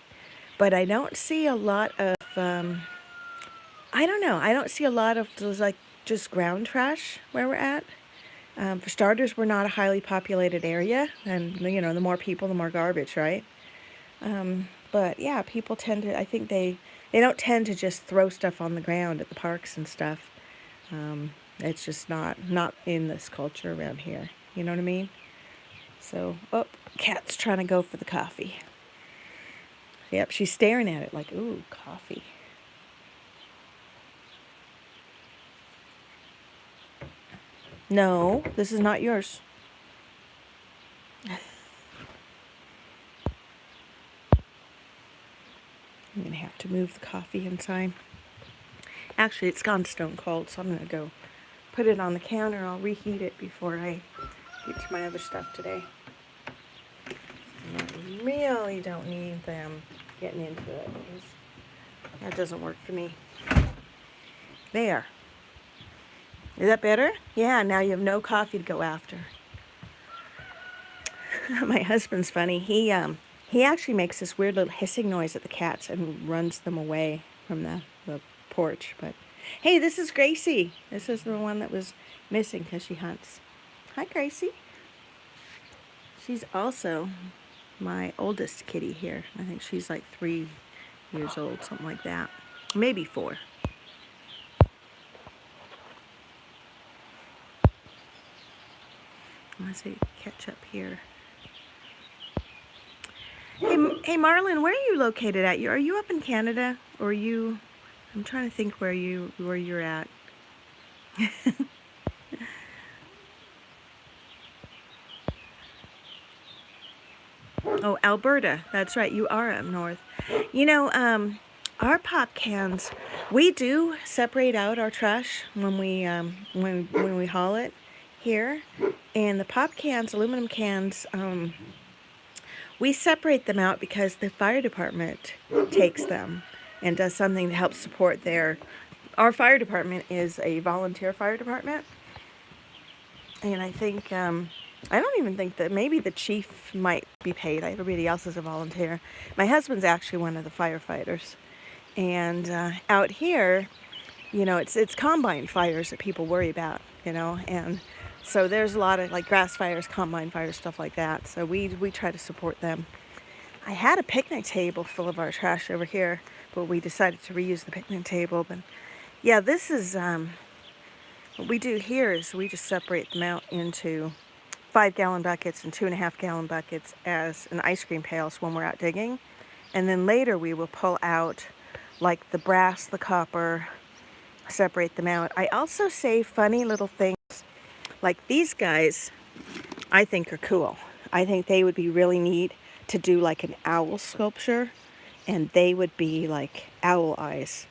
[SPEAKER 1] but I don't see a lot of, I don't know, I don't see a lot of like just ground trash where we're at. For starters, we're not a highly populated area, and you know, the more people, the more garbage, right? But yeah, people tend to, I think they don't tend to just throw stuff on the ground at the parks and stuff. It's just not in this culture around here. You know what I mean? So, oh, cat's trying to go for the coffee. Yep, she's staring at it like, ooh, coffee. No, this is not yours. I'm going to have to move the coffee inside. Actually, it's gone stone cold, so I'm going to go put it on the counter. I'll reheat it before I get to my other stuff today. I really don't need them getting into it, because that doesn't work for me. There. Is that better? Yeah, now you have no coffee to go after. My husband's funny. He actually makes this weird little hissing noise at the cats and runs them away from the porch. But hey, this is Gracie. This is the one that was missing because she hunts. Hi, Gracie. She's also my oldest kitty here. I think she's like 3 years old, something like that. Maybe 4. Let's see, catch up here. Hey, Marlon, where are you located at? Are you up in Canada, or are you I'm trying to think where you're at. Oh, Alberta. That's right. You are up north. You know, our pop cans, we do separate out our trash when we haul it here, and the pop cans, aluminum cans, we separate them out because the fire department takes them and does something to help support their. Our fire department is a volunteer fire department, and I think I don't even think that maybe the chief might be paid. Everybody else is a volunteer. My husband's actually one of the firefighters, and out here, you know, it's combine fires that people worry about, you know, and so there's a lot of like grass fires, combine fires, stuff like that. So we try to support them. I had a picnic table full of our trash over here, but we decided to reuse the picnic table. But yeah, this is what we do here is we just separate them out into 5-gallon buckets and 2.5-gallon buckets as an ice cream pails when we're out digging. And then later we will pull out like the brass, the copper, separate them out. I also save funny little things like these guys. I think are cool. I think they would be really neat to do like an owl sculpture, and they would be like owl eyes.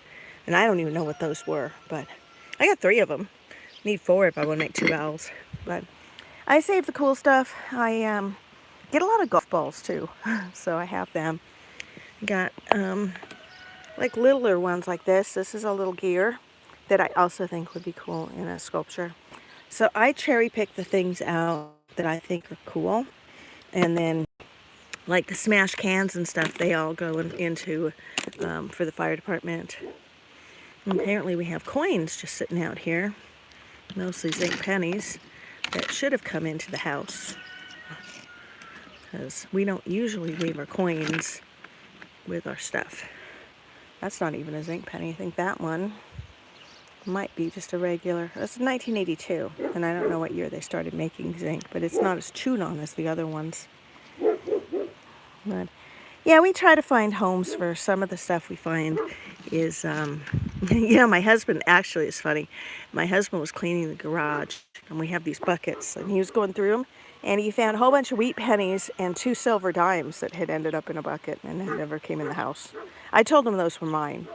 [SPEAKER 1] And I don't even know what those were, but I got 3 of them. Need 4 if I want to make 2 owls. But I save the cool stuff. I get a lot of golf balls too, so I have them. Got like littler ones like this. This is a little gear that I also think would be cool in a sculpture. So I cherry pick the things out that I think are cool, and then like the smash cans and stuff, they all go into for the fire department. And apparently we have coins just sitting out here, mostly zinc pennies, that should have come into the house, because we don't usually leave our coins with our stuff. That's not even a zinc penny. I think that one might be just a regular. That's 1982, and I don't know what year they started making zinc, but it's not as chewed on as the other ones. But yeah, we try to find homes for some of the stuff we find is, you know, my husband, actually, it's funny. My husband was cleaning the garage, and we have these buckets, and he was going through them, and he found a whole bunch of wheat pennies and 2 silver dimes that had ended up in a bucket and had never came in the house. I told him those were mine,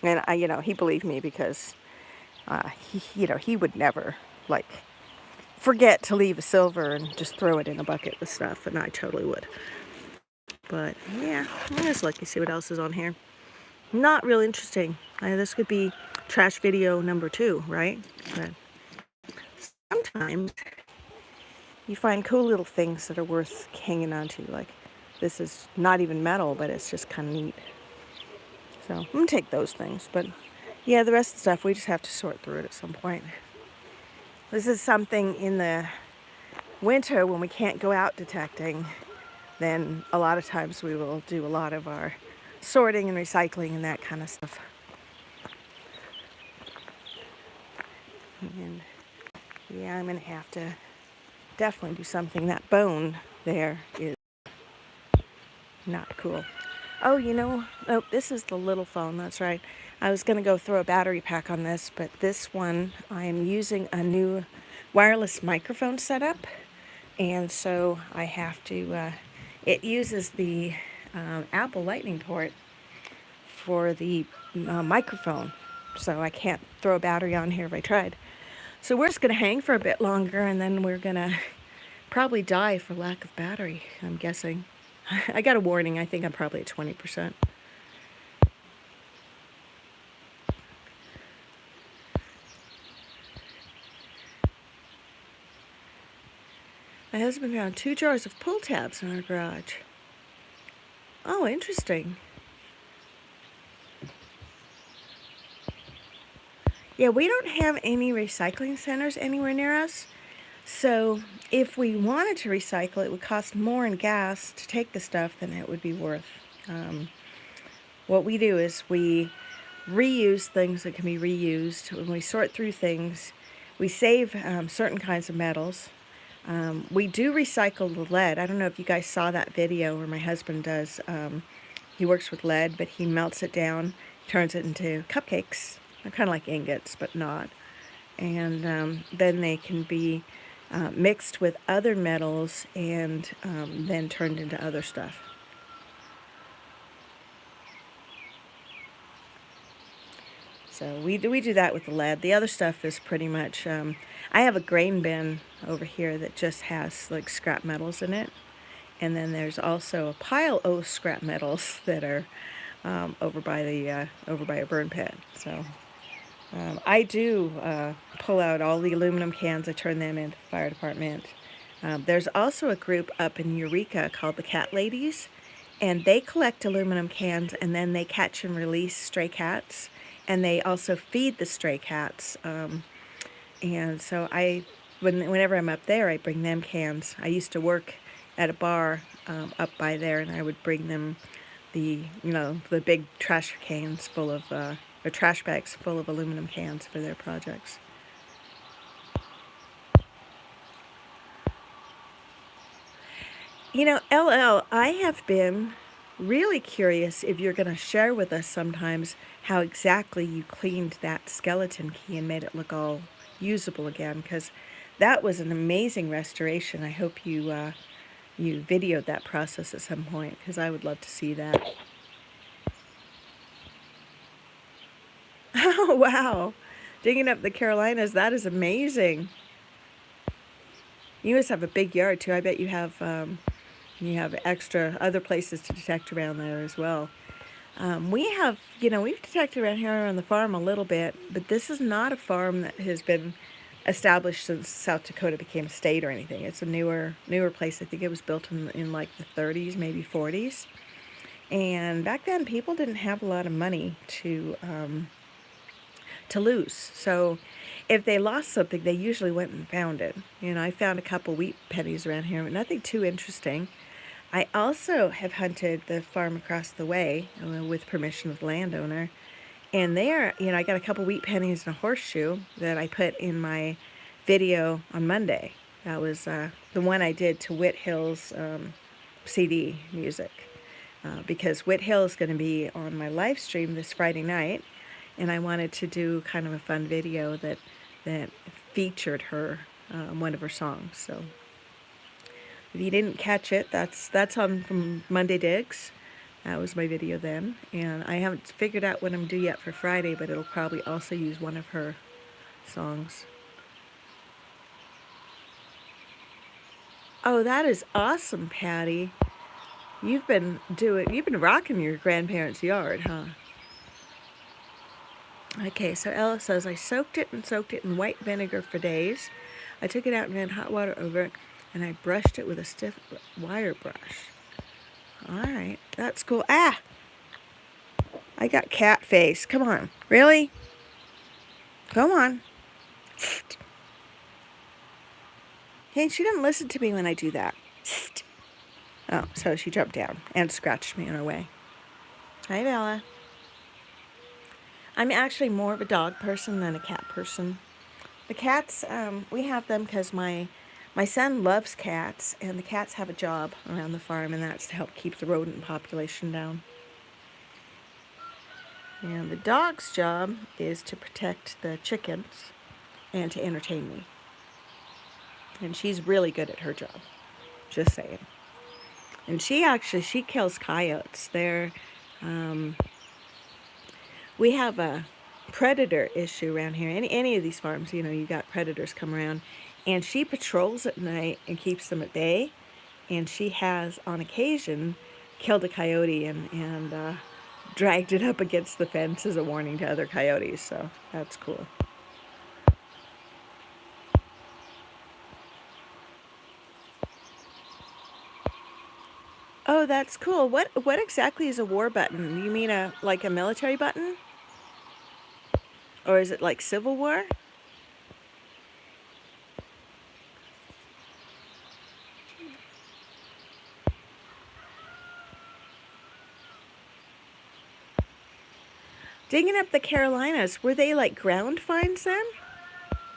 [SPEAKER 1] and you know, he believed me because you know, he would never like forget to leave a silver and just throw it in a bucket with stuff, and I totally would. But yeah, let's look and see what else is on here. Not real interesting. This could be trash video number 2, right? But sometimes you find cool little things that are worth hanging on to. Like this is not even metal, but it's just kind of neat. So I'm gonna take those things. But yeah, the rest of the stuff, we just have to sort through it at some point. This is something in the winter when we can't go out detecting. Then a lot of times we will do a lot of our sorting and recycling and that kind of stuff. And yeah, I'm going to have to definitely do something. That bone there is not cool. Oh, you know, oh, this is the little phone, that's right. I was going to go throw a battery pack on this, but this one, I am using a new wireless microphone setup. And so I have to, it uses the Apple Lightning port for the microphone. So I can't throw a battery on here if I tried. So we're just going to hang for a bit longer, and then we're going to probably die for lack of battery, I'm guessing. I got a warning. I think I'm probably at 20%. My husband found 2 jars of pull tabs in our garage. Oh, interesting. Yeah, we don't have any recycling centers anywhere near us. So if we wanted to recycle, it would cost more in gas to take the stuff than it would be worth. What we do is we reuse things that can be reused. When we sort through things, we save certain kinds of metals. We do recycle the lead. I don't know if you guys saw that video where my husband does, he works with lead, but he melts it down turns it into cupcakes. They're kind of like ingots, but not. And then they can be mixed with other metals and then turned into other stuff. So we do that with the lead. The other stuff is pretty much, I have a grain bin over here that just has like scrap metals in it. And then there's also a pile of scrap metals that are over by a burn pit. So I do pull out all the aluminum cans. I turn them into the fire department. There's also a group up in Eureka called the Cat Ladies, and they collect aluminum cans and then they catch and release stray cats, and they also feed the stray cats. And so whenever I'm up there, I bring them cans. I used to work at a bar up by there, and I would bring them the big trash cans full of or trash bags full of aluminum cans for their projects. LL, I have been really curious if you're going to share with us sometimes how exactly you cleaned that skeleton key and made it look all usable again, because that was an amazing restoration. I hope you videoed that process at some point, because I would love to see that. Oh, wow. Digging up the Carolinas, that is amazing. You must have a big yard, too. I bet you have extra other places to detect around there as well. We've detected around here on the farm a little bit, but this is not a farm that has been established since South Dakota became a state or anything. It's a newer place. I think it was built in like the 30s, maybe 40s. And back then, people didn't have a lot of money to lose. So if they lost something, they usually went and found it. I found a couple wheat pennies around here, but nothing too interesting. I also have hunted the farm across the way with permission of the landowner. And there, I got a couple wheat pennies and a horseshoe that I put in my video on Monday. That was the one I did to Whit Hill's CD music. Because Whit Hill is going to be on my live stream this Friday night. And I wanted to do kind of a fun video that featured her, one of her songs. So if you didn't catch it, that's on from Monday Digs. That was my video then. And I haven't figured out what I'm due yet for Friday, but it'll probably also use one of her songs. Oh, that is awesome, Patty. You've been rocking your grandparents' yard, huh? Okay, so Ella says, I soaked it in white vinegar for days. I took it out and ran hot water over it, and I brushed it with a stiff wire brush. All right, that's cool. Ah! I got cat face. Come on. Really? Go on. Hey, she didn't listen to me when I do that. Oh, so she jumped down and scratched me on her way. Hi, Bella. I'm actually more of a dog person than a cat person. The cats, we have them because my son loves cats, and the cats have a job around the farm, and that's to help keep the rodent population down. And the dog's job is to protect the chickens and to entertain me. And she's really good at her job, just saying. And she kills coyotes. We have a predator issue around here. Any of these farms, you got predators come around. And she patrols at night and keeps them at bay. And she has, on occasion, killed a coyote and dragged it up against the fence as a warning to other coyotes. So that's cool. Oh, that's cool. What exactly is a war button? You mean a military button? Or is it like Civil War? Digging up the Carolinas, were they like ground finds then?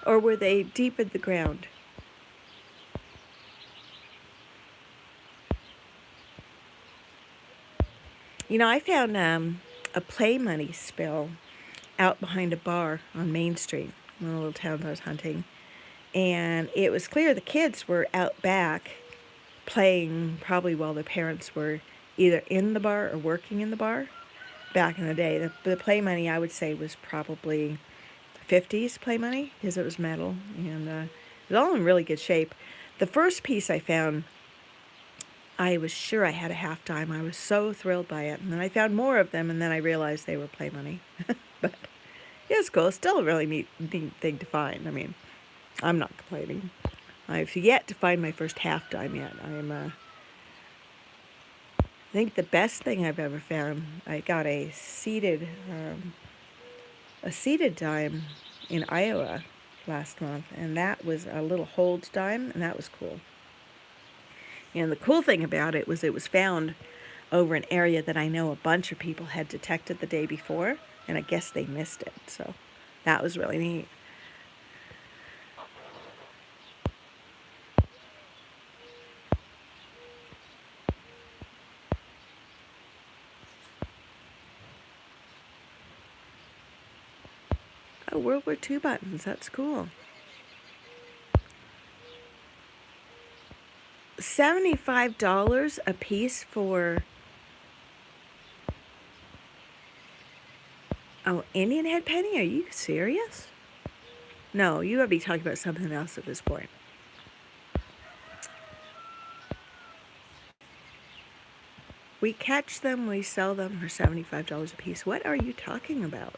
[SPEAKER 1] Or were they deep in the ground? I found a play money spill out behind a bar on Main Street, one of the little towns I was hunting. And it was clear the kids were out back playing probably while their parents were either in the bar or working in the bar back in the day. The play money, I would say, was probably 50s play money because it was metal, and it was all in really good shape. The first piece I found, I was sure I had a half dime. I was so thrilled by it. And then I found more of them, and then I realized they were play money. But yeah, it's cool. It's still a really neat thing to find. I mean, I'm not complaining. I've yet to find my first half dime yet. I think the best thing I've ever found, I got a seeded dime in Iowa last month, and that was a little hold dime, and that was cool. And the cool thing about it was found over an area that I know a bunch of people had detected the day before, and I guess they missed it. So that was really neat. Oh, World War II buttons. That's cool. $75 a piece for... Oh, Indian head penny? Are you serious? No, you gotta be talking about something else at this point. We catch them, we sell them for $75 a piece. What are you talking about?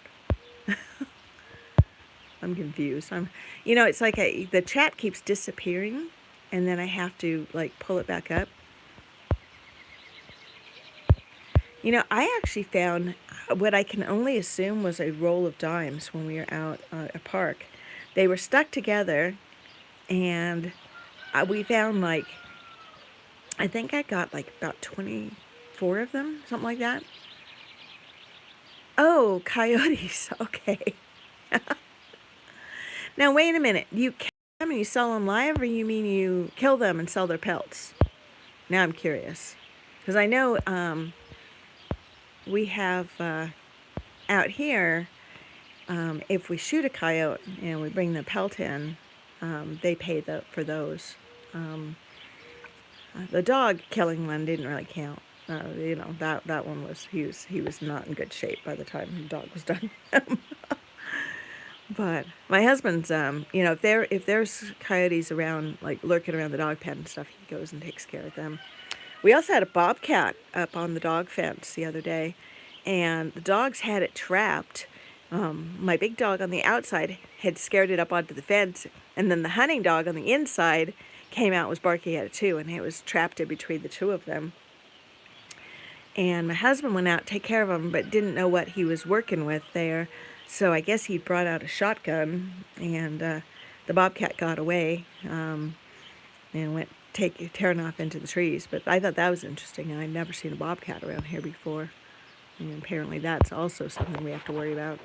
[SPEAKER 1] I'm confused. It's like the chat keeps disappearing, and then I have to like pull it back up. I actually found what I can only assume was a roll of dimes when we were out at a park. They were stuck together, and we found I think I got about 24 of them, something like that. Oh, coyotes. Okay. Now, wait a minute. You kill them and you sell them live, or you mean you kill them and sell their pelts? Now I'm curious. Because I know we have out here, if we shoot a coyote and we bring the pelt in, they pay for those. The dog killing one didn't really count. That one he was not in good shape by the time the dog was done. But my husband's, if there's coyotes around, lurking around the dog pen and stuff, he goes and takes care of them. We also had a bobcat up on the dog fence the other day, and the dogs had it trapped. My big dog on the outside had scared it up onto the fence, and then the hunting dog on the inside came out and was barking at it too, and it was trapped in between the two of them. And my husband went out to take care of him, but didn't know what he was working with there. So I guess he brought out a shotgun, and the bobcat got away and went tearing off into the trees. But I thought that was interesting, and I'd never seen a bobcat around here before. And apparently that's also something we have to worry about.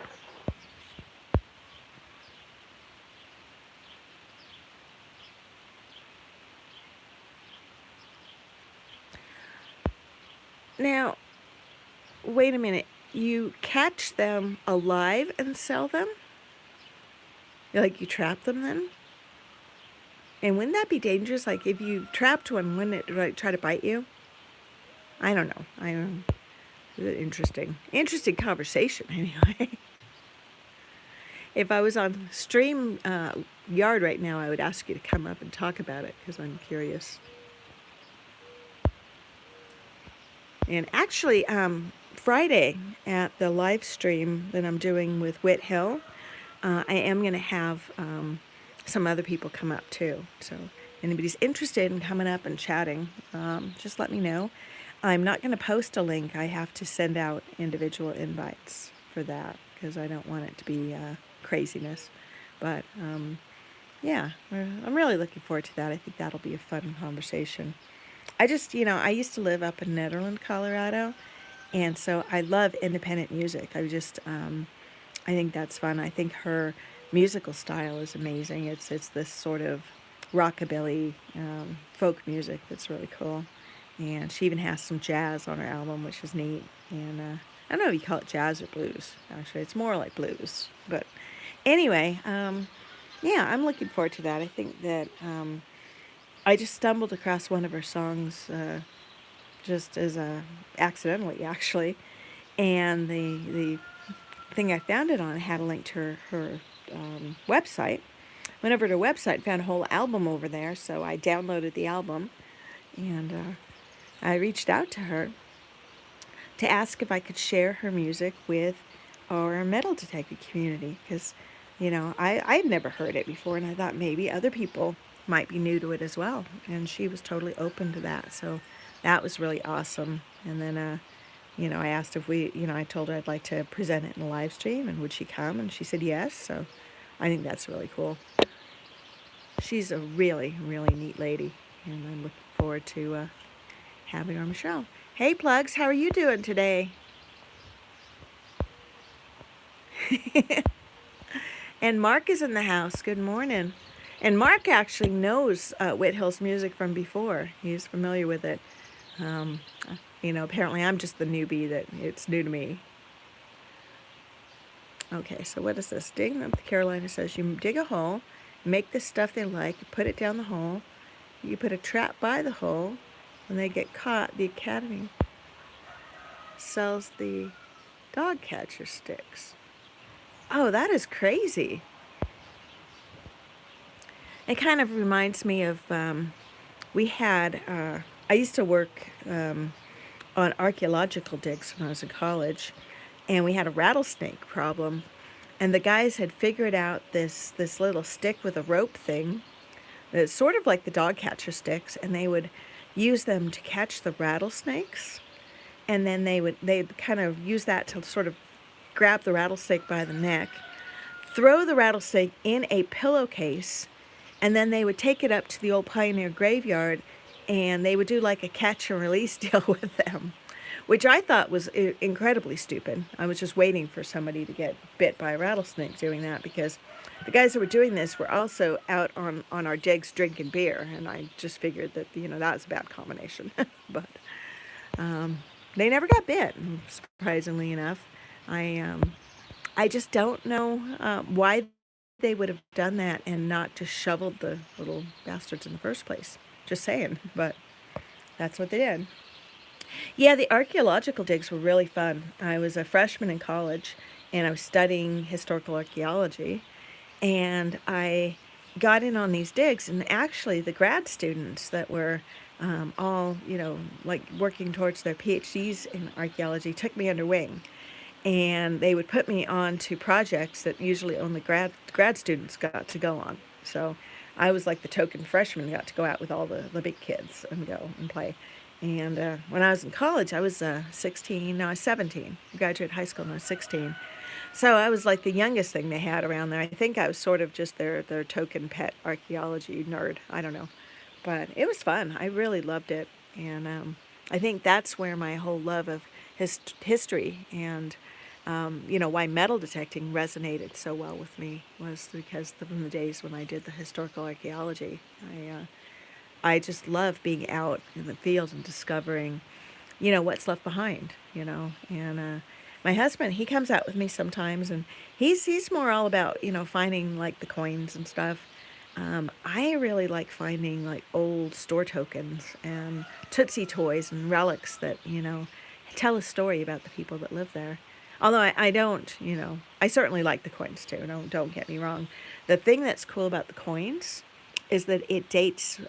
[SPEAKER 1] Now, wait a minute. You catch them alive and sell them? You trap them then? And wouldn't that be dangerous? If you trapped one, wouldn't it try to bite you? I don't know. Interesting conversation anyway. If I was on Stream Yard right now, I would ask you to come up and talk about it because I'm curious. And actually, Friday at the live stream that I'm doing with Whit Hill, I am going to have some other people come up too. So anybody's interested in coming up and chatting, just let me know. I'm not going to post a link. I have to send out individual invites for that because I don't want it to be craziness. But yeah, I'm really looking forward to that. I think that'll be a fun conversation. I used to live up in Nederland, Colorado, and so I love independent music. I think that's fun. I think her musical style is amazing. It's this sort of rockabilly folk music that's really cool. And she even has some jazz on her album, which is neat. And I don't know if you call it jazz or blues. Actually, it's more like blues. But anyway, yeah, I'm looking forward to that. I think that I just stumbled across one of her songs just as accidentally, actually. And the thing I found it on had a link to her website. Went over to her website, found a whole album over there, so I downloaded the album, and I reached out to her to ask if I could share her music with our metal detecting community, because, I'd never heard it before, and I thought maybe other people might be new to it as well, and she was totally open to that, so that was really awesome. And then, I asked if I told her I'd like to present it in a live stream, and would she come, and she said yes, so I think that's really cool. She's a really, really neat lady, and I'm looking forward to having her on the show. Hey, Plugs, how are you doing today? And Mark is in the house. Good morning. And Mark actually knows Whithill's music from before. He's familiar with it. Um, apparently I'm just the newbie that it's new to me. Okay, so what is this? Digging up the Carolina says you dig a hole, make the stuff they like, you put it down the hole, you put a trap by the hole. When they get caught, the academy sells the dog catcher sticks. Oh, that is crazy. It kind of reminds me of, I used to work on archaeological digs when I was in college, and we had a rattlesnake problem. And the guys had figured out this little stick with a rope thing. It's sort of like the dog catcher sticks, and they would use them to catch the rattlesnakes. And then they'd kind of use that to sort of grab the rattlesnake by the neck, throw the rattlesnake in a pillowcase, and then they would take it up to the old Pioneer graveyard, and they would do like a catch and release deal with them, which I thought was incredibly stupid. I was just waiting for somebody to get bit by a rattlesnake doing that, because the guys that were doing this were also out on our digs drinking beer, and I just figured that, that was a bad combination. But they never got bit, surprisingly enough. I just don't know why they would have done that and not just shoveled the little bastards in the first place. Just saying, but that's what they did. Yeah, the archaeological digs were really fun. I was a freshman in college, and I was studying historical archaeology, and I got in on these digs, and actually the grad students that were all, like working towards their PhDs in archaeology took me under wing. And they would put me on to projects that usually only grad students got to go on. So I was like the token freshman who got to go out with all the big kids and go and play. And when I was in college, I was 16. No, I was 17. I graduated high school when I was 16. So I was like the youngest thing they had around there. I think I was sort of just their token pet archaeology nerd. I don't know. But it was fun. I really loved it. And I think that's where my whole love of history and why metal detecting resonated so well with me, was because from the days when I did the historical archaeology. I just love being out in the field and discovering, what's left behind, and my husband, he comes out with me sometimes, and he's more all about, finding like the coins and stuff. I really like finding like old store tokens and Tootsie toys and relics that, tell a story about the people that live there. Although I don't, I certainly like the coins too. Don't get me wrong. The thing that's cool about the coins is that it dates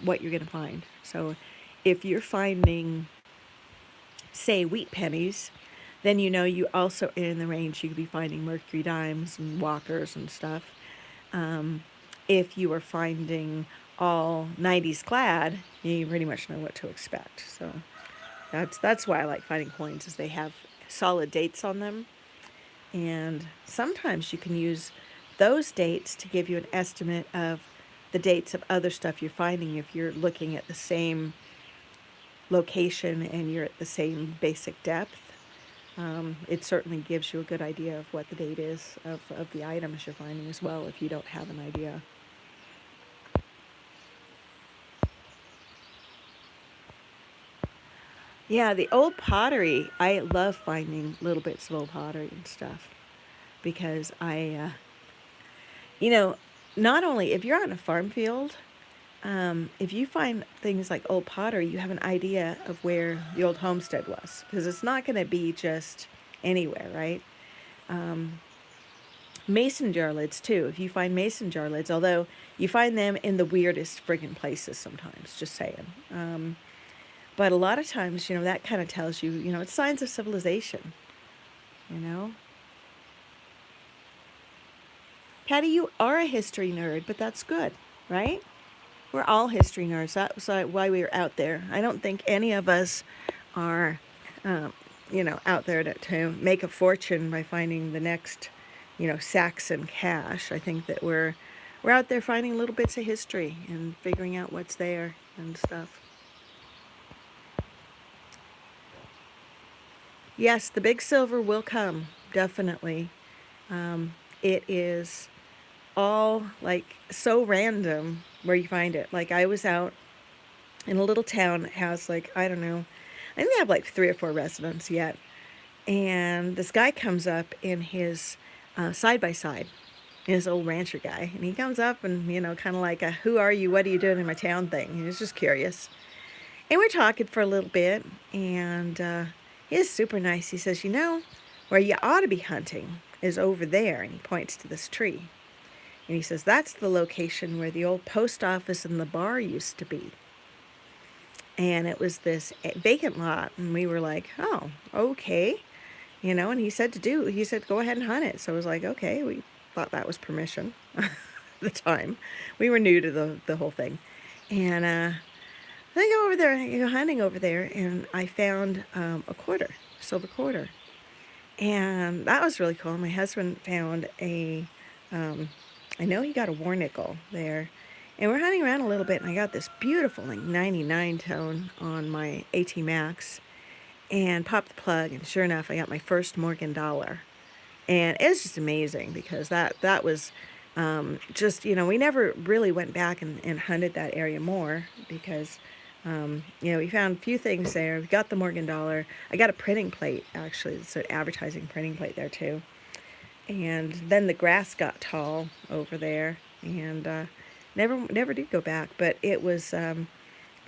[SPEAKER 1] what you're going to find. So if you're finding, say, wheat pennies, then you also in the range you could be finding mercury dimes and walkers and stuff. If you are finding all 90s clad, you pretty much know what to expect. So that's why I like finding coins, is they have solid dates on them. And sometimes you can use those dates to give you an estimate of the dates of other stuff you're finding if you're looking at the same location and you're at the same basic depth. It certainly gives you a good idea of what the date is of the items you're finding as well, if you don't have an idea. Yeah, the old pottery. I love finding little bits of old pottery and stuff because you know, not only if you're on a farm field, if you find things like old pottery, you have an idea of where the old homestead was because it's not going to be just anywhere, right? Mason jar lids too. If you find mason jar lids, although you find them in the weirdest friggin' places sometimes, just saying. But a lot of times, that kind of tells you, it's signs of civilization, you know? Patty, you are a history nerd, but that's good, right? We're all history nerds. That's why we are out there. I don't think any of us are, out there to make a fortune by finding the next, Saxon cache. I think that we're out there finding little bits of history and figuring out what's there and stuff. Yes, the big silver will come, definitely. It is all like so random where you find it. Like I was out in a little town that has like, I don't know, I think they have like 3 or 4 residents yet. And this guy comes up in his side by side, his old rancher guy. And he comes up and, kind of like a, who are you? What are you doing in my town thing? He was just curious. And we're talking for a little bit. And he is super nice. He says, where you ought to be hunting is over there. And he points to this tree. And he says, that's the location where the old post office and the bar used to be. And it was this vacant lot. And we were like, oh, okay. And he said go ahead and hunt it. So I was like, okay, we thought that was permission at the time. We were new to the whole thing. And I go over there, hunting over there, and I found a silver quarter. And that was really cool. My husband found I know he got a war nickel there. And we're hunting around a little bit, and I got this beautiful, like 99 tone on my AT Max. And popped the plug, and sure enough, I got my first Morgan dollar. And it was just amazing because that was just, we never really went back and hunted that area more because, we found a few things there. We got the Morgan dollar. I got a printing plate, actually. It's an advertising printing plate there, too. And then the grass got tall over there, and never did go back. But it was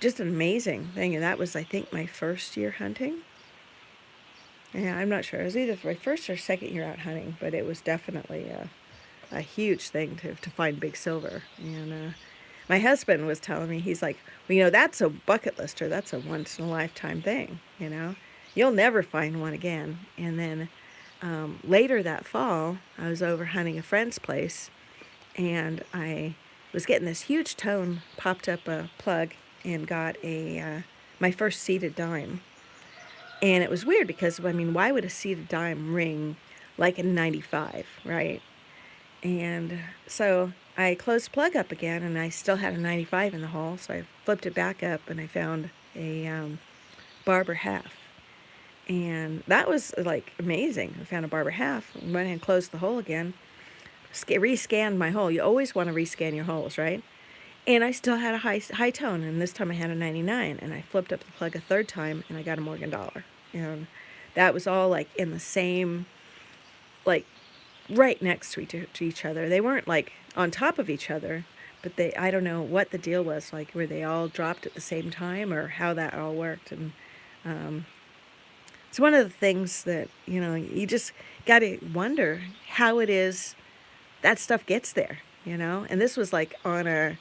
[SPEAKER 1] just an amazing thing. And that was, I think, my first year hunting. Yeah, I'm not sure. It was either my first or second year out hunting, but it was definitely a huge thing to find big silver. And my husband was telling me, he's like, well, that's a bucket lister. That's a once-in-a-lifetime thing, You'll never find one again. And then later that fall, I was over hunting a friend's place, and I was getting this huge tone, popped up a plug, and got my first seeded dime. And it was weird because, why would a seeded dime ring like a 95, right? And so I closed the plug up again, and I still had a 95 in the hole. So I flipped it back up, and I found a barber half. And that was, like, amazing. I found a barber half, went ahead and closed the hole again, rescanned my hole. You always want to rescan your holes, right? And I still had a high tone, and this time I had a 99, and I flipped up the plug a third time, and I got a Morgan dollar. And that was all, like, in the same, like, right next to each other. They weren't, like, on top of each other, but I don't know what the deal was, like, where they all dropped at the same time or how that all worked. And it's one of the things that, you just got to wonder how it is that stuff gets there, And this was, like, on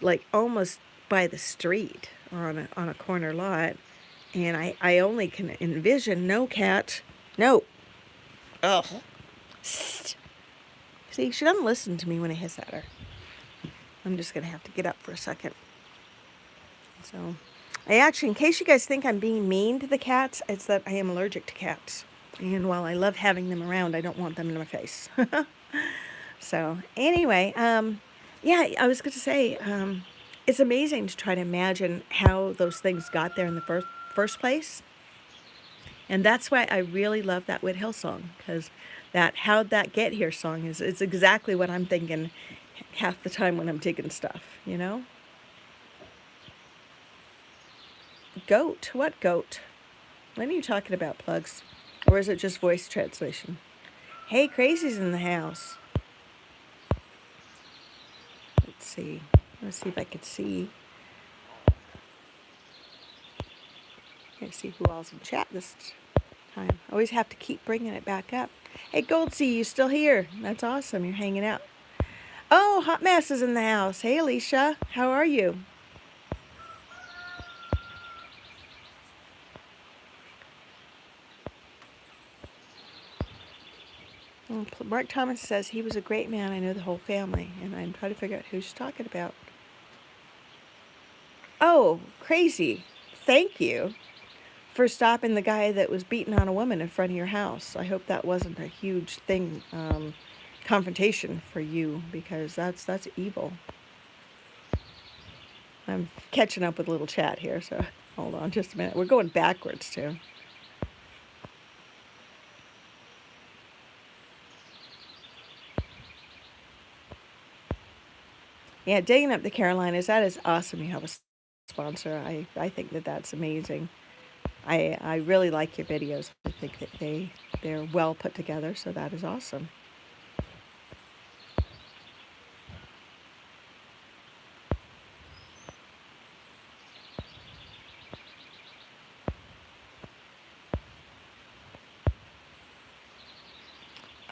[SPEAKER 1] like almost by the street on a corner lot, and I only can envision no cat, no. Oh, see, she doesn't listen to me when I hiss at her. I'm just gonna have to get up for a second. So, I actually, in case you guys think I'm being mean to the cats, it's that I am allergic to cats, and while I love having them around, I don't want them in my face. So anyway, yeah, I was going to say, it's amazing to try to imagine how those things got there in the first place. And that's why I really love that Whithill song, because that how'd that get here song is exactly what I'm thinking half the time when I'm digging stuff, Goat? What goat? When are you talking about, Plugs? Or is it just voice translation? Hey, Crazy's in the house. Let's see. Let's see if I could see. Can't see who all's in chat this time. I always have to keep bringing it back up. Hey, Goldsea, you still here? That's awesome. You're hanging out. Oh, Hot Mess is in the house. Hey, Alicia. How are you? Mark Thomas says he was a great man. I know the whole family, and I'm trying to figure out who she's talking about. Oh, Crazy. Thank you for stopping the guy that was beating on a woman in front of your house. I hope that wasn't a huge thing, confrontation for you, because that's evil. I'm catching up with a little chat here, so hold on just a minute. We're going backwards, too. Yeah, digging up the Carolinas, that is awesome. You have a sponsor. I think that that's amazing. I really like your videos. I think that they're well put together, so that is awesome.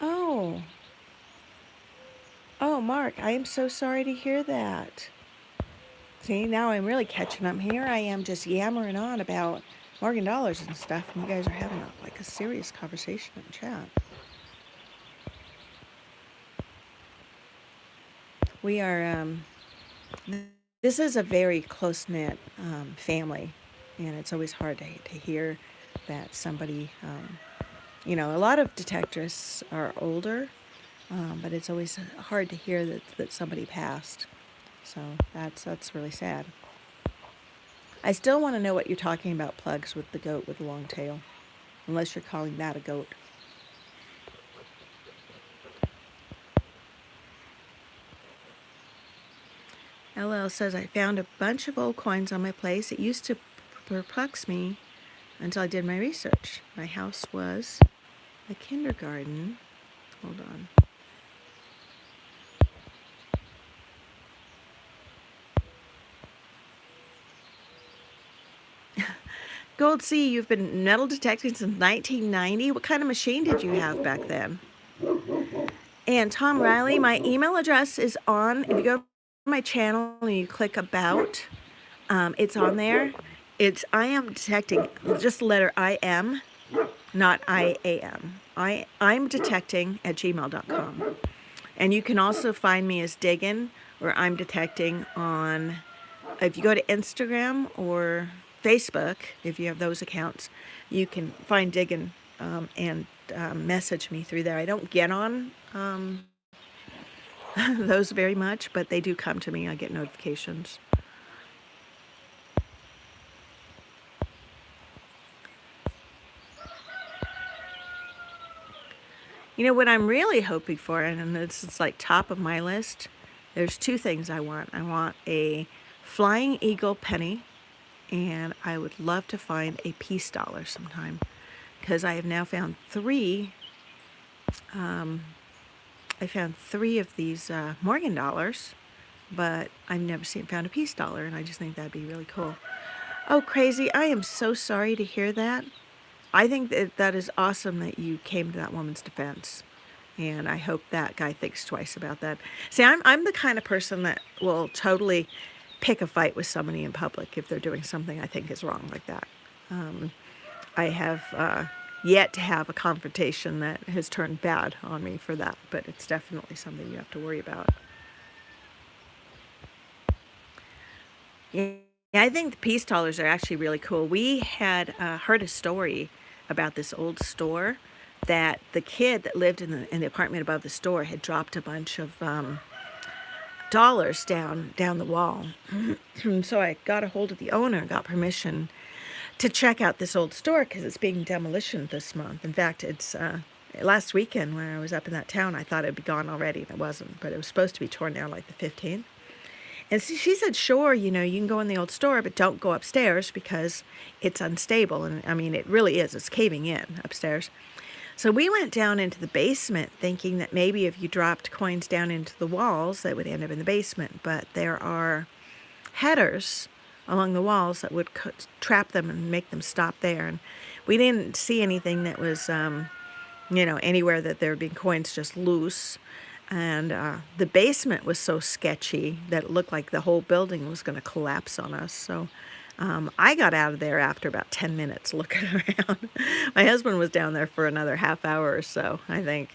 [SPEAKER 1] Oh. Oh, Mark, I am so sorry to hear that. See, now I'm really catching up. Here I am just yammering on about Morgan dollars and stuff, and you guys are having a serious conversation in chat. We are, this is a very close-knit family, and it's always hard to hear that somebody, you know, a lot of detectives are older, but it's always hard to hear that somebody passed. So that's really sad. I still want to know what you're talking about, Plugs, with the goat with the long tail, unless you're calling that a goat. LL says, I found a bunch of old coins on my place. It used to perplex me until I did my research. My house was a kindergarten. Hold on. Gold Sea, you've been metal detecting since 1990. What kind of machine did you have back then? And Tom Riley, my email address is on. If you go to my channel and you click about, it's on there. It's I am detecting, just the letter I am, not IAM. I'm detecting at gmail.com. And you can also find me as Diggun, or I'm detecting on, if you go to Instagram or Facebook, if you have those accounts, you can find Diggun and message me through there. I don't get on those very much, but they do come to me. I get notifications. You know what I'm really hoping for, and it's like top of my list, there's two things I want. I want a flying eagle penny, and I would love to find a peace dollar sometime, because I have now found three. I found three of these Morgan dollars, but I've never found a peace dollar, and I just think that'd be really cool. Oh, Crazy, I am so sorry to hear that. I think that is awesome that you came to that woman's defense, and I hope that guy thinks twice about that. See, I'm the kind of person that will totally pick a fight with somebody in public if they're doing something I think is wrong like that. I have yet to have a confrontation that has turned bad on me for that, but it's definitely something you have to worry about. Yeah, I think the peace dollars are actually really cool. We had heard a story about this old store that the kid that lived in the apartment above the store had dropped a bunch of dollars down the wall. So I got a hold of the owner and got permission to check out this old store because it's being demolitioned this month. In fact, it's last weekend when I was up in that town, I thought it'd be gone already, and it wasn't. But it was supposed to be torn down like the 15th. And she said, sure, you know, you can go in the old store, but don't go upstairs because it's unstable. And I mean, it really is. It's caving in upstairs. So we went down into the basement thinking that maybe if you dropped coins down into the walls, they would end up in the basement. But there are headers along the walls that would trap them and make them stop there. And we didn't see anything that was, you know, anywhere that there had been coins just loose. And the basement was so sketchy that it looked like the whole building was going to collapse on us. So I got out of there after about 10 minutes looking around. My husband was down there for another half hour or so, I think.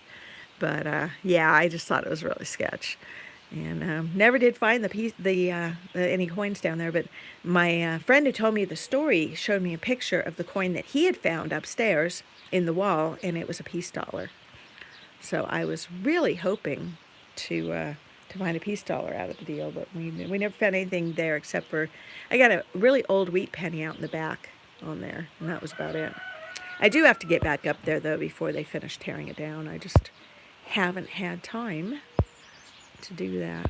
[SPEAKER 1] But yeah, I just thought it was really sketch. And never did find any coins down there. But my friend who told me the story showed me a picture of the coin that he had found upstairs in the wall, and it was a peace dollar. So I was really hoping to find a peace dollar out of the deal, but we never found anything there except for I got a really old wheat penny out in the back on there, and that was about it. I do have to get back up there though before they finish tearing it down. I just haven't had time to do that.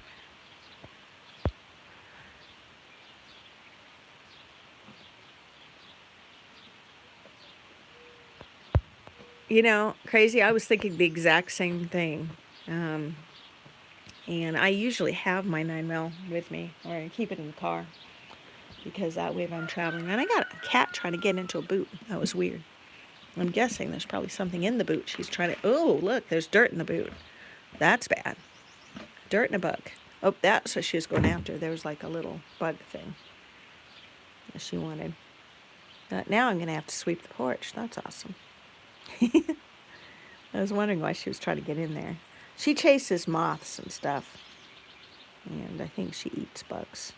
[SPEAKER 1] You know, crazy, I was thinking the exact same thing. And I usually have my 9mm with me, or I keep it in the car, because that way if I'm traveling. And I got a cat trying to get into a boot. That was weird. I'm guessing there's probably something in the boot. She's trying to, oh, look, there's dirt in the boot. That's bad. Dirt and a bug. Oh, that's what she was going after. There was like a little bug thing that she wanted. Now I'm going to have to sweep the porch. That's awesome. I was wondering why she was trying to get in there. She chases moths and stuff. And I think she eats bugs.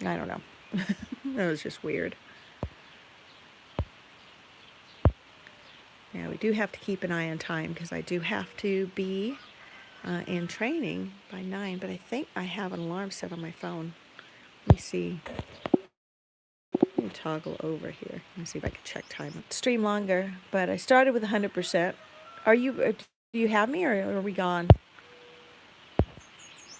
[SPEAKER 1] I don't know. That was just weird. Now we do have to keep an eye on time because I do have to be in training by 9. But I think I have an alarm set on my phone. Let me see. Let me toggle over here. Let me see if I can check time. Stream longer, but I started with 100%. Do you have me or are we gone?